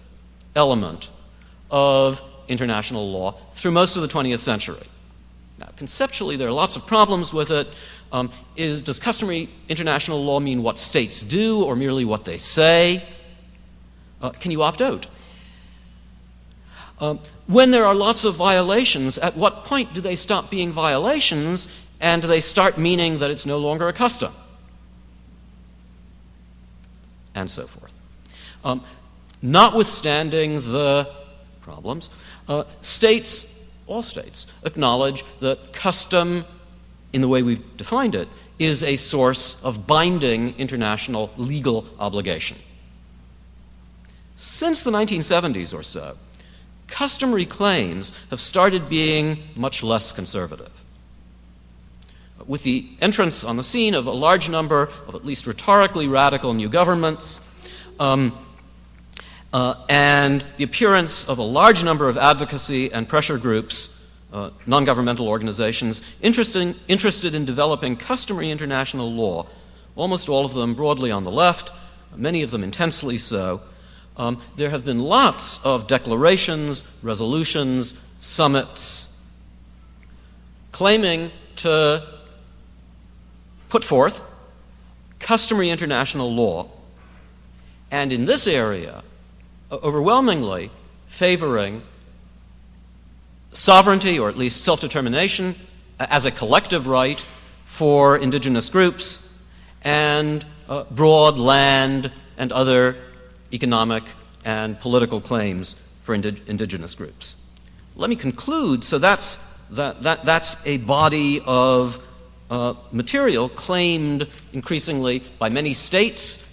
element of international law through most of the 20th century. Now, conceptually, there are lots of problems with it. Does customary international law mean what states do or merely what they say? Can you opt out? When there are lots of violations, at what point do they stop being violations and do they start meaning that it's no longer a custom? And so forth. Notwithstanding the problems, states, all states, acknowledge that custom, in the way we've defined it, is a source of binding international legal obligation. Since the 1970s or so, customary claims have started being much less conservative. With the entrance on the scene of a large number of at least rhetorically radical new governments, and the appearance of a large number of advocacy and pressure groups, non-governmental organizations, interested in developing customary international law, almost all of them broadly on the left, many of them intensely so, there have been lots of declarations, resolutions, summits claiming to put forth customary international law, and in this area, overwhelmingly favoring sovereignty, or at least self-determination, as a collective right for indigenous groups, and broad land and other economic and political claims for indigenous groups. Let me conclude. So that's a body of material claimed increasingly by many states,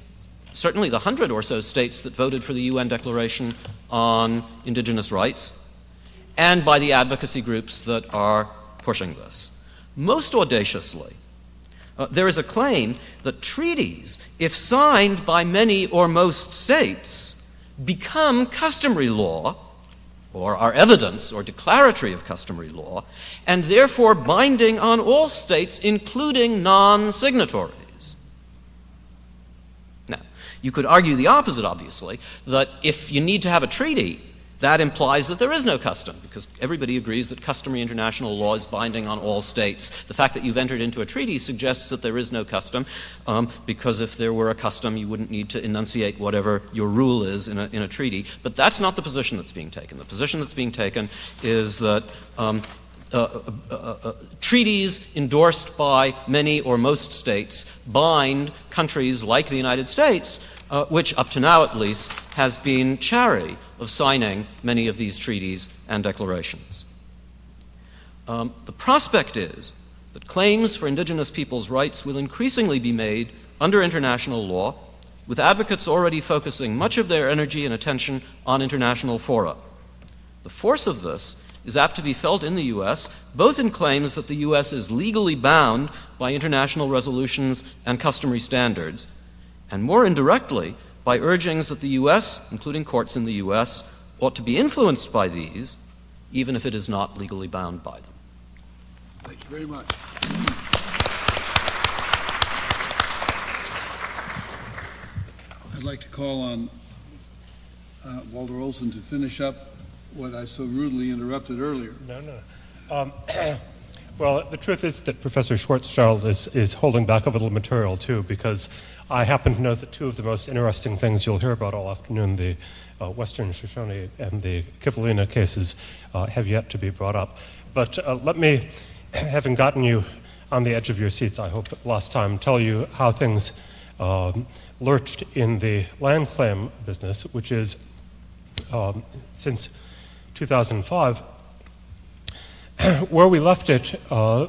certainly the 100 or so states that voted for the UN Declaration on Indigenous Rights, and by the advocacy groups that are pushing this. Most audaciously, there is a claim that treaties, if signed by many or most states, become customary law, or are evidence or declaratory of customary law, and therefore binding on all states, including non-signatories. Now, you could argue the opposite, obviously, that if you need to have a treaty, that implies that there is no custom, because everybody agrees that customary international law is binding on all states. The fact that you've entered into a treaty suggests that there is no custom, because if there were a custom, you wouldn't need to enunciate whatever your rule is in a treaty. But that's not the position that's being taken. The position that's being taken is that treaties endorsed by many or most states bind countries like the United States, which up to now at least has been chary of signing many of these treaties and declarations. The prospect is that claims for indigenous peoples' rights will increasingly be made under international law, with advocates already focusing much of their energy and attention on international fora. The force of this is apt to be felt in the U.S., both in claims that the U.S. is legally bound by international resolutions and customary standards, and more indirectly by urgings that the U.S., including courts in the U.S., ought to be influenced by these, even if it is not legally bound by them. Thank you very much. I'd like to call on Walter Olson to finish up what I so rudely interrupted earlier. No. Well, the truth is that Professor Schwarzschild is holding back a little material, too, because I happen to know that two of the most interesting things you'll hear about all afternoon, the Western Shoshone and the Kivalina cases, have yet to be brought up. But let me, having gotten you on the edge of your seats, I hope, last time, tell you how things lurched in the land claim business, which is, since 2005, where we left it,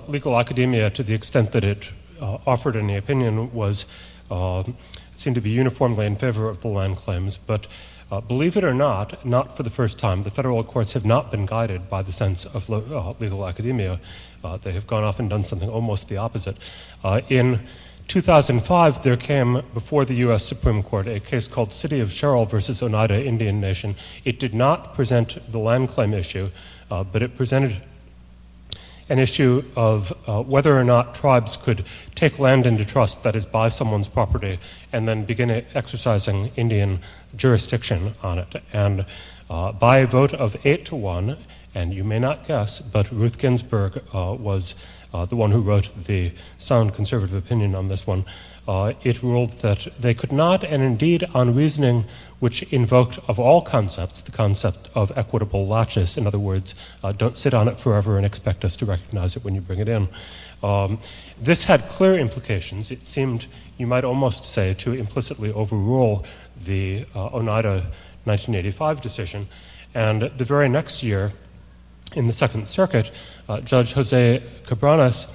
legal academia, to the extent that it offered any opinion, was seemed to be uniformly in favor of the land claims. But believe it or not for the first time, the federal courts have not been guided by the sense of legal academia. They have gone off and done something almost the opposite. In 2005, there came before the U.S. Supreme Court a case called City of Sherrill versus Oneida Indian Nation. It did not present the land claim issue, but it presented an issue of whether or not tribes could take land into trust, that is, buy someone's property, and then begin exercising Indian jurisdiction on it. And by a vote of 8-1, and you may not guess, but Ruth Ginsburg was the one who wrote the sound conservative opinion on this one, it ruled that they could not, and indeed on reasoning which invoked of all concepts the concept of equitable laches. In other words, don't sit on it forever and expect us to recognize it when you bring it in. This had clear implications. It seemed, you might almost say, to implicitly overrule the Oneida 1985 decision. And the very next year, in the Second Circuit, Judge Jose Cabranes,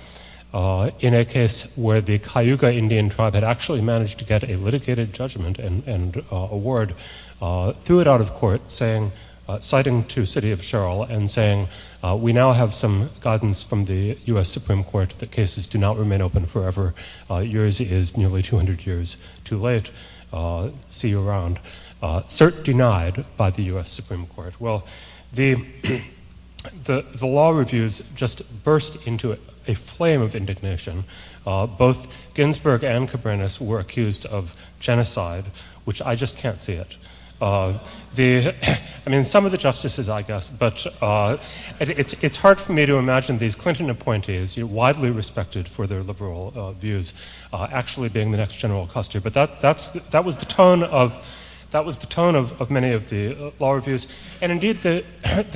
in a case where the Cayuga Indian tribe had actually managed to get a litigated judgment and award, threw it out of court, saying, citing to City of Sherrill and saying, we now have some guidance from the U.S. Supreme Court that cases do not remain open forever. Yours is nearly 200 years too late. See you around. Cert denied by the U.S. Supreme Court. Well, the the law reviews just burst into a flame of indignation. Both Ginsburg and Cabranes were accused of genocide, which I just can't see it. I mean, some of the justices, I guess, but it's hard for me to imagine these Clinton appointees, widely respected for their liberal views, actually being the next General Custer. But that was the tone of many of the law reviews, and indeed the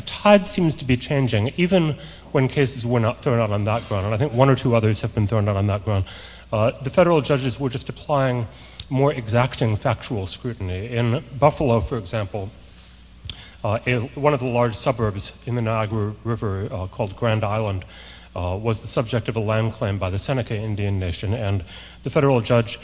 tide seems to be changing, even when cases were not thrown out on that ground. And I think one or two others have been thrown out on that ground. The federal judges were just applying more exacting factual scrutiny. In Buffalo, for example, one of the large suburbs in the Niagara River called Grand Island was the subject of a land claim by the Seneca Indian Nation, and the federal judge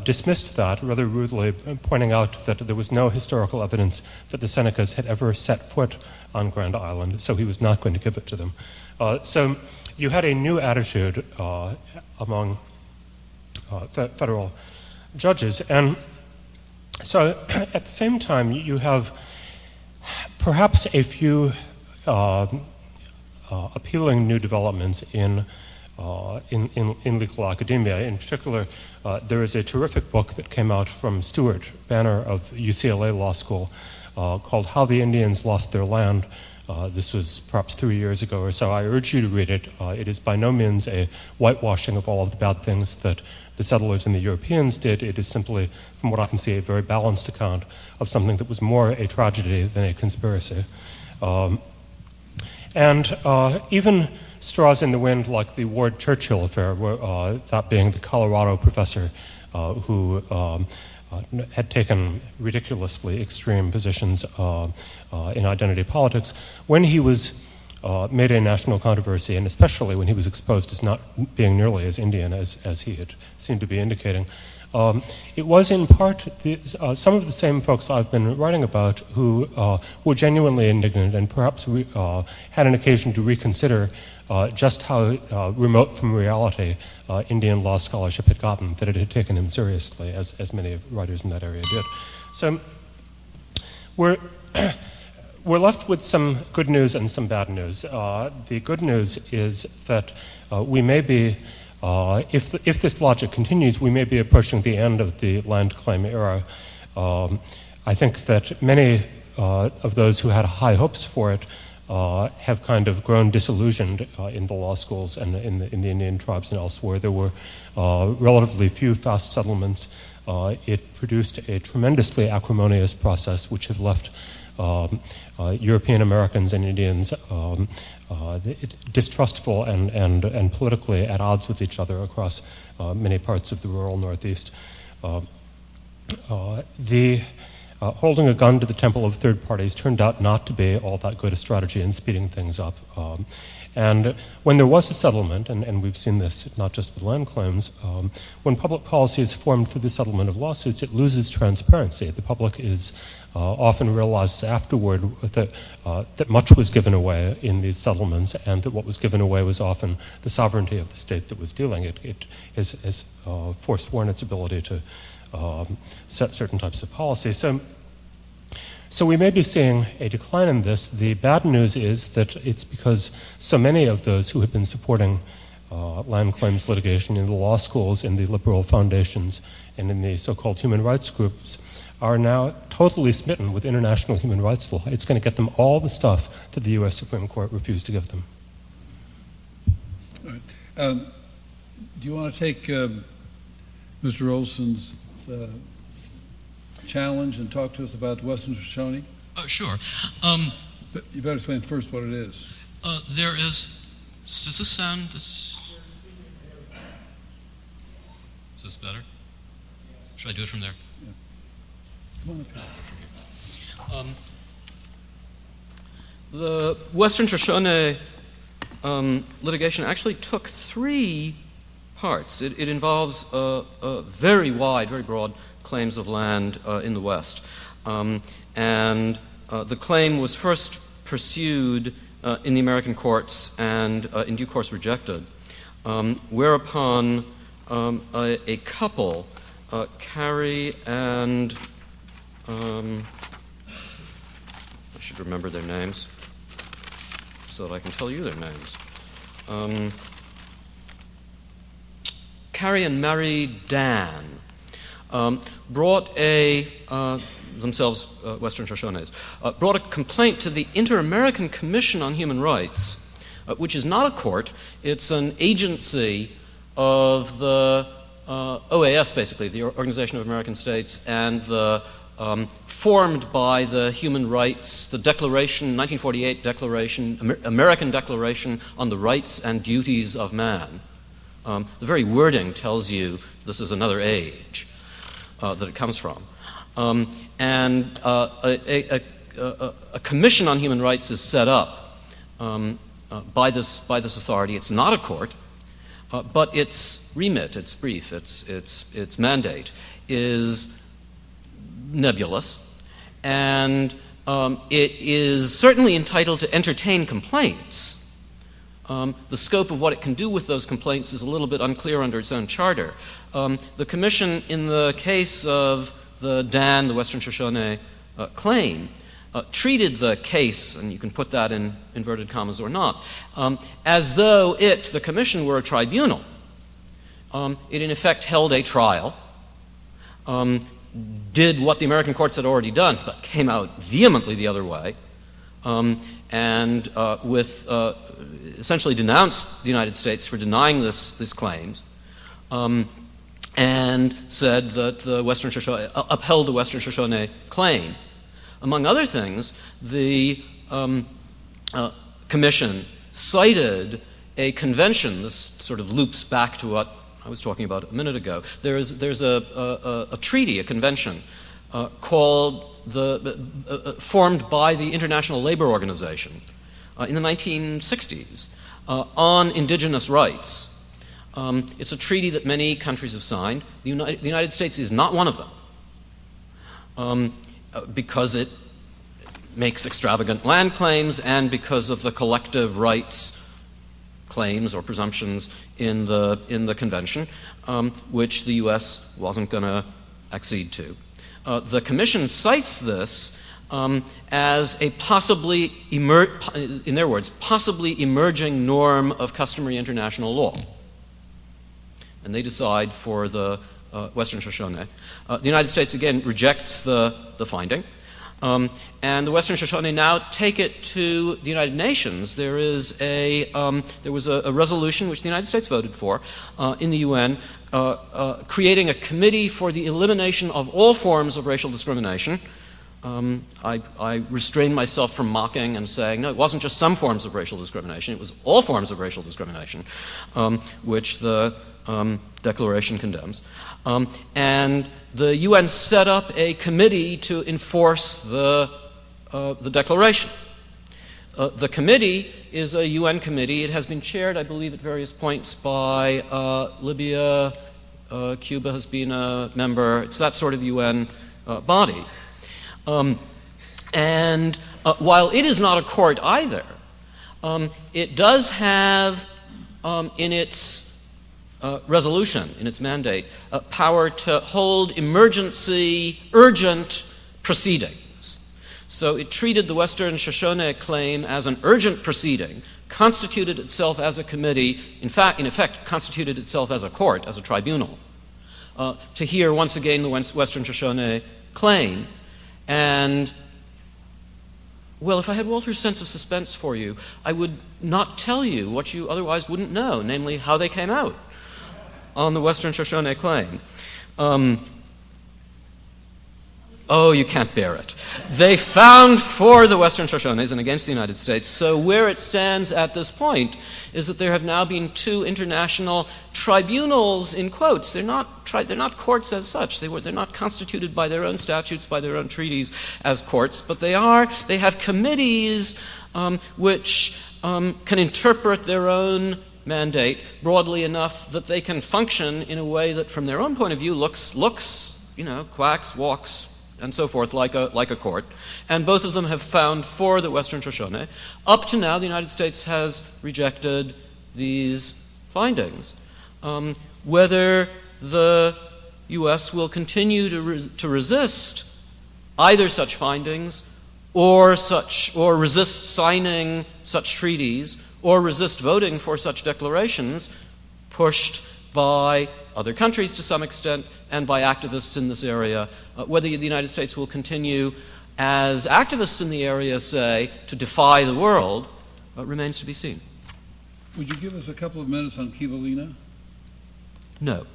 dismissed that rather rudely, pointing out that there was no historical evidence that the Senecas had ever set foot on Grand Island, so he was not going to give it to them. So you had a new attitude among federal judges, and so at the same time you have perhaps a few appealing new developments in legal academia. In particular, there is a terrific book that came out from Stuart Banner of UCLA Law School called How the Indians Lost Their Land. This was perhaps 3 years ago or so. I urge you to read it. It is by no means a whitewashing of all of the bad things that the settlers and the Europeans did. It is simply, from what I can see, a very balanced account of something that was more a tragedy than a conspiracy. And even straws in the wind like the Ward Churchill affair, that being the Colorado professor who had taken ridiculously extreme positions in identity politics, when he was made a national controversy, and especially when he was exposed as not being nearly as Indian as he had seemed to be indicating, it was in part some of the same folks I've been writing about who were genuinely indignant and perhaps had an occasion to reconsider just how remote from reality Indian law scholarship had gotten, that it had taken him seriously, as many writers in that area did. So we're left with some good news and some bad news. The good news is that we may be, if this logic continues, we may be approaching the end of the land claim era. I think that many of those who had high hopes for it have kind of grown disillusioned in the law schools and in the Indian tribes and elsewhere. There were relatively few fast settlements. It produced a tremendously acrimonious process which had left European Americans and Indians distrustful and politically at odds with each other across many parts of the rural Northeast. Holding a gun to the temple of third parties turned out not to be all that good a strategy in speeding things up. And when there was a settlement, and we've seen this not just with land claims, when public policy is formed through the settlement of lawsuits, it loses transparency. The public is often realizes afterward that much was given away in these settlements, and that what was given away was often the sovereignty of the state that was dealing. It has forsworn its ability to set certain types of policy. So we may be seeing a decline in this. The bad news is that it's because so many of those who have been supporting land claims litigation in the law schools, in the liberal foundations, and in the so-called human rights groups are now totally smitten with international human rights law. It's going to get them all the stuff that the U.S. Supreme Court refused to give them. All right. Do you want to take Mr. Olson's challenge and talk to us about Western Shoshone? Sure. But you better explain first what it is. There is. Does this sound? Is this better? Should I do it from there? Yeah. Come on up here. The Western Shoshone litigation actually took three parts. It involves very wide, very broad claims of land in the West. And the claim was first pursued in the American courts and in due course rejected, whereupon a couple, Carrie and I should remember their names. so that I can tell you their names. Carrie and Mary Dan brought themselves Western Shoshones, brought a complaint to the Inter-American Commission on Human Rights, which is not a court. It's an agency of the OAS, basically, the Organization of American States, and the formed by the human rights, the Declaration, 1948 Declaration, American Declaration on the Rights and Duties of Man. The very wording tells you this is another age that it comes from. And a commission on human rights is set up by this authority. It's not a court, but its remit, its brief, its mandate is nebulous, and it is certainly entitled to entertain complaints. The scope of what it can do with those complaints is a little bit unclear under its own charter. The Commission, in the case of the Dan, the Western Shoshone claim, treated the case, and you can put that in inverted commas or not, as though the Commission, were a tribunal. It, in effect, held a trial, did what the American courts had already done, but came out vehemently the other way, and essentially denounced the United States for denying these claims, and said that the Western Shoshone upheld the Western Shoshone claim. Among other things, the Commission cited a convention. This sort of loops back to what I was talking about a minute ago. There's a treaty, a convention, formed by the International Labor Organization in the 1960s on indigenous rights. It's a treaty that many countries have signed. The United States is not one of them, because it makes extravagant land claims and because of the collective rights claims or presumptions in the convention, which the U.S. wasn't going to accede to. The Commission cites this as a possibly, in their words, possibly emerging norm of customary international law. And they decide for the Western Shoshone. The United States, again, rejects the finding. And the Western Shoshone now take it to the United Nations. There was a resolution which the United States voted for in the UN, creating a committee for the elimination of all forms of racial discrimination. I restrained myself from mocking and saying, no, it wasn't just some forms of racial discrimination, it was all forms of racial discrimination, which the Declaration condemns. And the UN set up a committee to enforce the Declaration. The committee is a UN committee. It has been chaired, I believe, at various points by Libya. Cuba has been a member. It's that sort of UN body. And while it is not a court either, it does have in its resolution, in its mandate, power to hold emergency, urgent proceedings. So it treated the Western Shoshone claim as an urgent proceeding, constituted itself as a committee, in effect, constituted itself as a court, as a tribunal, to hear once again the Western Shoshone claim. And, well, if I had Walter's sense of suspense for you, I would not tell you what you otherwise wouldn't know, namely how they came out on the Western Shoshone claim. Oh, you can't bear it. They found for the Western Shoshones and against the United States. So where it stands at this point is that there have now been two international tribunals, in quotes. They're not courts as such. They're not constituted by their own statutes, by their own treaties as courts, but they have committees which can interpret their own mandate broadly enough that they can function in a way that, from their own point of view, looks, quacks, walks, and so forth, like a court. And both of them have found for the Western Shoshone. Up to now, the United States has rejected these findings. Whether the U.S. will continue to resist either such findings or resist signing such treaties, or resist voting for such declarations, pushed by other countries to some extent and by activists in this area. Whether the United States will continue, as activists in the area say, to defy the world remains to be seen. Would you give us a couple of minutes on Kivalina? No.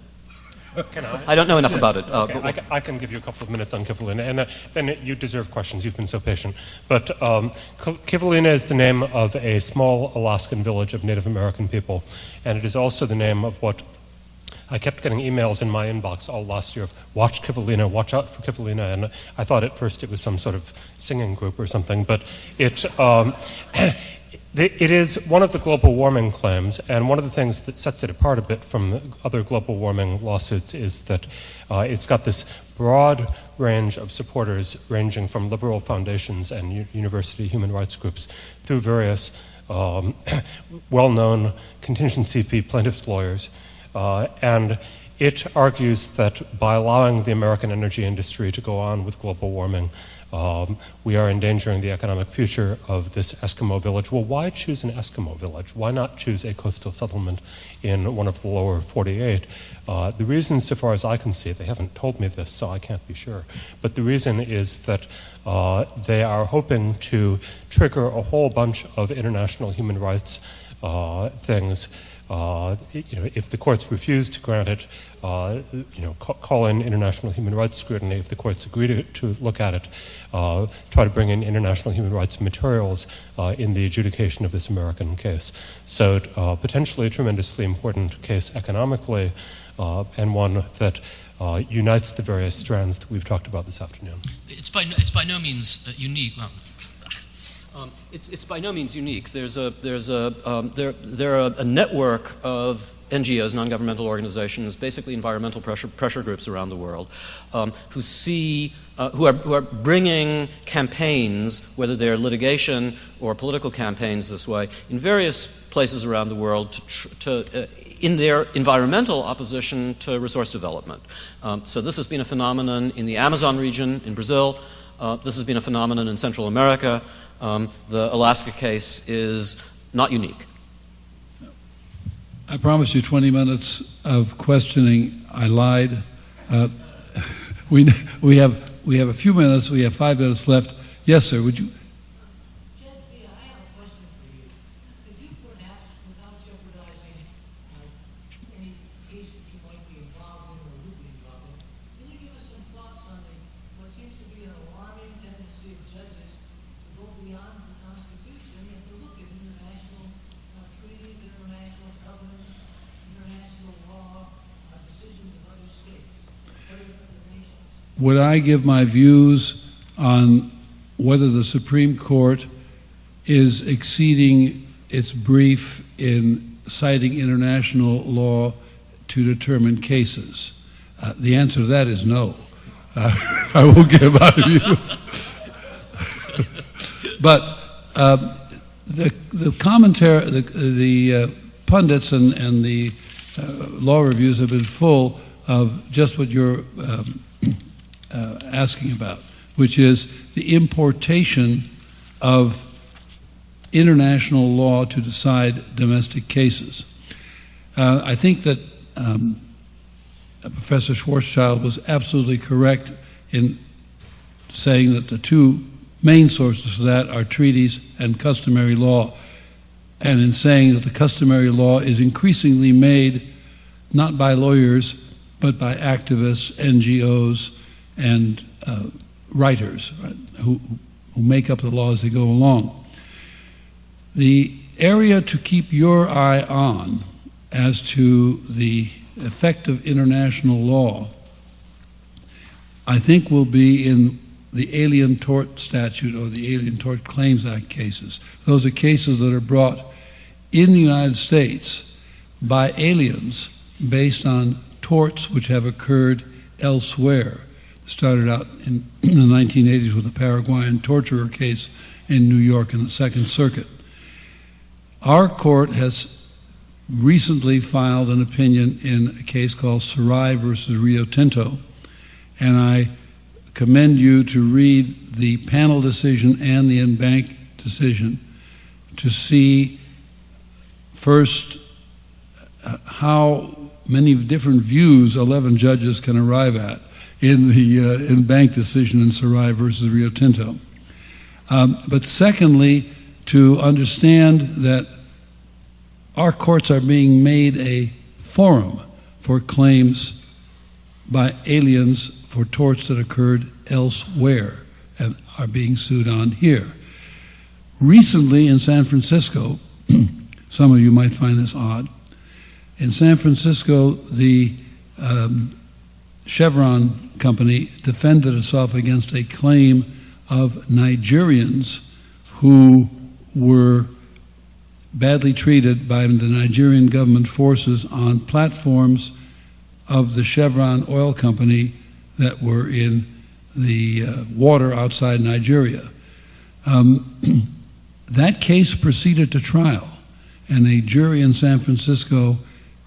Can I? I don't know enough about it. Okay, I can give you a couple of minutes on Kivalina, and then you deserve questions. You've been so patient. But Kivalina is the name of a small Alaskan village of Native American people, and it is also the name of what I kept getting emails in my inbox all last year of watch Kivalina, watch out for Kivalina, and I thought at first it was some sort of singing group or something, but it is one of the global warming claims, and one of the things that sets it apart a bit from other global warming lawsuits is that it's got this broad range of supporters ranging from liberal foundations and university human rights groups through various well-known contingency fee plaintiffs' lawyers. And it argues that by allowing the American energy industry to go on with global warming, we are endangering the economic future of this Eskimo village. Well, why choose an Eskimo village? Why not choose a coastal settlement in one of the lower 48? The reason, so far as I can see, they haven't told me this, so I can't be sure, but the reason is that they are hoping to trigger a whole bunch of international human rights things. If the courts refuse to grant it, call in international human rights scrutiny. If the courts agree to look at it, try to bring in international human rights materials in the adjudication of this American case. So potentially a tremendously important case economically, and one that unites the various strands that we've talked about this afternoon. It's by no means unique. Well, It's by no means unique. There are a network of NGOs, non-governmental organizations, basically environmental pressure groups around the world, who are bringing campaigns, whether they're litigation or political campaigns this way, in various places around the world in their environmental opposition to resource development. So this has been a phenomenon in the Amazon region in Brazil. This has been a phenomenon in Central America. The Alaska case is not unique. I promised you 20 minutes of questioning. I lied. We have a few minutes. We have 5 minutes left. Yes, sir. Would you? I have a question for you. Could you perhaps, without jeopardizing any case that you might be involved in or would be involved in, can you give us some thoughts on what seems to be an alarming tendency of judges to go beyond the Constitution and to look at international treaties, international covenants, international law, decisions of other states, other nations? Would I give my views on whether the Supreme Court is exceeding its brief in citing international law to determine cases? The answer to that is no. I will give my view. But the commentary, the pundits and the law reviews have been full of just what you're asking about, which is the importation of international law to decide domestic cases. I think that Professor Schwarzschild was absolutely correct in saying that the two main sources for that are treaties and customary law, and in saying that the customary law is increasingly made not by lawyers but by activists, NGOs, and writers, right, who make up the law as they go along. The area to keep your eye on as to the effect of international law, I think, will be in the Alien Tort Statute or the Alien Tort Claims Act cases. Those are cases that are brought in the United States by aliens based on torts which have occurred elsewhere. Started out in the 1980s with a Paraguayan torturer case in New York in the Second Circuit. Our court has recently filed an opinion in a case called Sarai versus Rio Tinto, and I commend you to read the panel decision and the en banc decision to see first how many different views 11 judges can arrive at in the en banc decision in Sarai versus Rio Tinto. But secondly, to understand that our courts are being made a forum for claims by aliens for torts that occurred elsewhere and are being sued on here. Recently in San Francisco, some of you might find this odd, in San Francisco, the Chevron company defended itself against a claim of Nigerians who were badly treated by the Nigerian government forces on platforms of the Chevron oil company that were in the water outside Nigeria. That case proceeded to trial, and a jury in San Francisco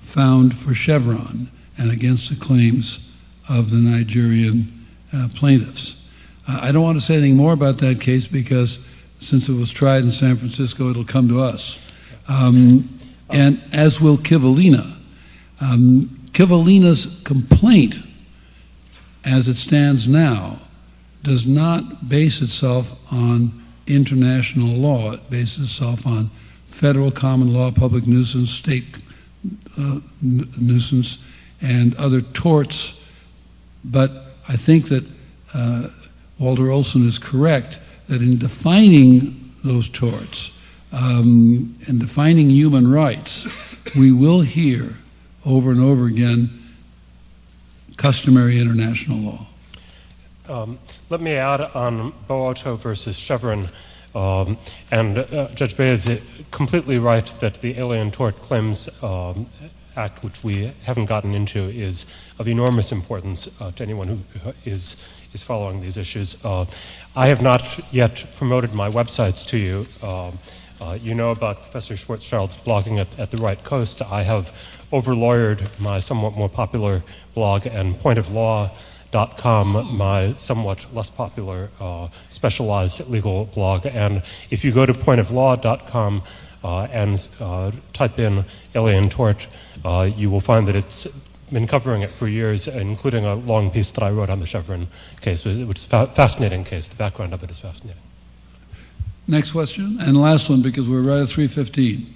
found for Chevron and against the claims of the Nigerian plaintiffs. I don't want to say anything more about that case because since it was tried in San Francisco, it'll come to us. And as will Kivalina. Kivalina's complaint, as it stands now, does not base itself on international law. It bases itself on federal common law, public nuisance, state nuisance, and other torts. But I think that Walter Olson is correct that in defining those torts and defining human rights, we will hear over and over again customary international law. Let me add on Boauto versus Chevron, and Judge Bey is completely right that the Alien Tort Claims Act, which we haven't gotten into, is of enormous importance to anyone who is following these issues. I have not yet promoted my websites to you. You know about Professor Schwarzschild's blogging at the Right Coast. I have over-lawyered my somewhat more popular blog, and pointoflaw.com, my somewhat less popular specialized legal blog. And if you go to pointoflaw.com and type in alien tort, you will find that it's been covering it for years, including a long piece that I wrote on the Chevron case, which is a fascinating case. The background of it is fascinating. Next question, and last one because we're right at 3:15.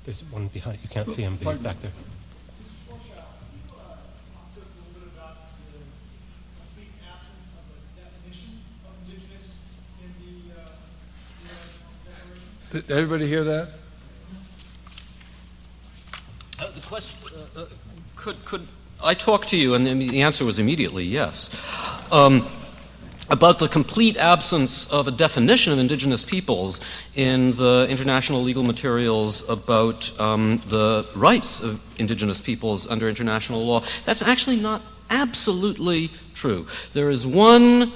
There's one behind. You can't see him, but he's back there. Mr. Schwarzschild, can you talk to us a little bit about the complete absence of a definition of indigenous in the Declaration? Did everybody hear that? The question, could I talk to you? And the answer was immediately yes. About the complete absence of a definition of indigenous peoples in the international legal materials about the rights of indigenous peoples under international law. That's actually not absolutely true. There is one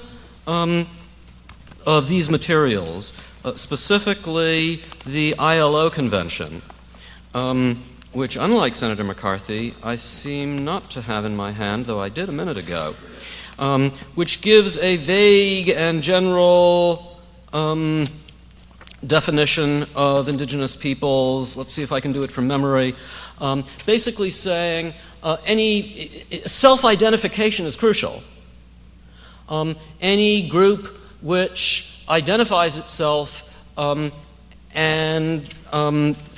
of these materials, specifically the ILO Convention, which, unlike Senator McCarthy, I seem not to have in my hand, though I did a minute ago, which gives a vague and general definition of indigenous peoples. Let's see if I can do it from memory. Basically saying any self-identification is crucial. Any group which identifies itself and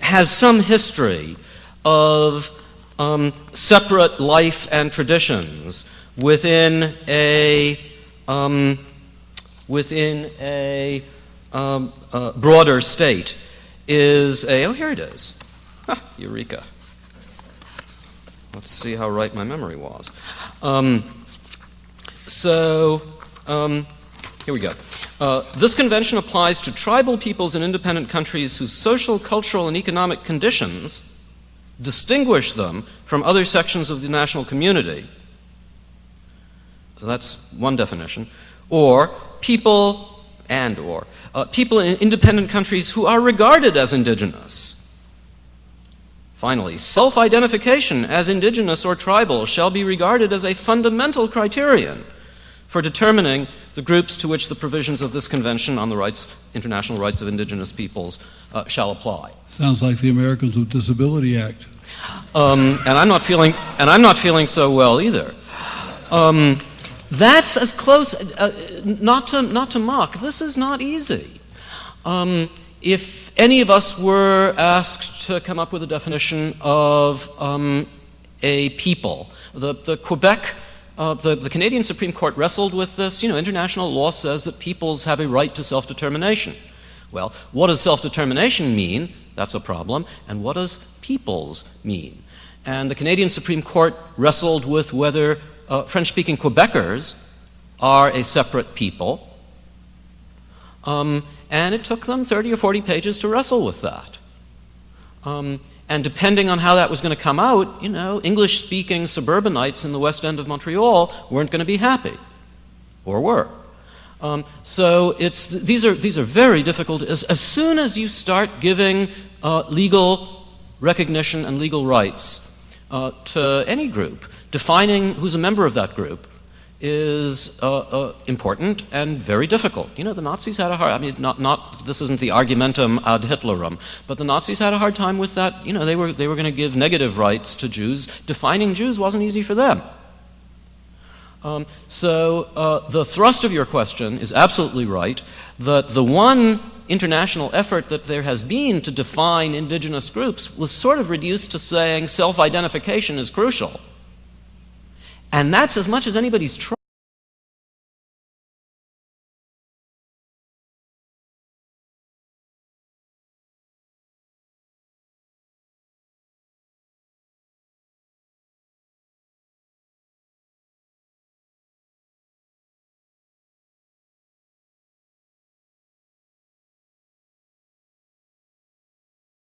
has some history of separate life and traditions within a broader state is a, oh, here it is. Ha, eureka. Let's see how right my memory was. Here we go. This convention applies to tribal peoples in independent countries whose social, cultural, and economic conditions distinguish them from other sections of the national community. That's one definition. Or people in independent countries who are regarded as indigenous. Finally, self-identification as indigenous or tribal shall be regarded as a fundamental criterion for determining the groups to which the provisions of this Convention on the International Rights of Indigenous Peoples shall apply. Sounds like the Americans with Disability Act. And I'm not feeling so well either. That's as close, not to mock. This is not easy. If any of us were asked to come up with a definition of a people, the Quebec, the Canadian Supreme Court wrestled with this. International law says that peoples have a right to self-determination. Well, what does self-determination mean? That's a problem. And what does peoples mean? And the Canadian Supreme Court wrestled with whether French-speaking Quebecers are a separate people. And it took them 30 or 40 pages to wrestle with that. And depending on how that was going to come out, English-speaking suburbanites in the West End of Montreal weren't going to be happy, or were. So these are very difficult. As soon as you start giving legal recognition and legal rights to any group, defining who's a member of that group is important and very difficult. The Nazis had a hard, this isn't the argumentum ad Hitlerum, but the Nazis had a hard time with that. They were going to give negative rights to Jews. Defining Jews wasn't easy for them. So the thrust of your question is absolutely right, that the one international effort that there has been to define indigenous groups was sort of reduced to saying self-identification is crucial. And that's as much as anybody's tried.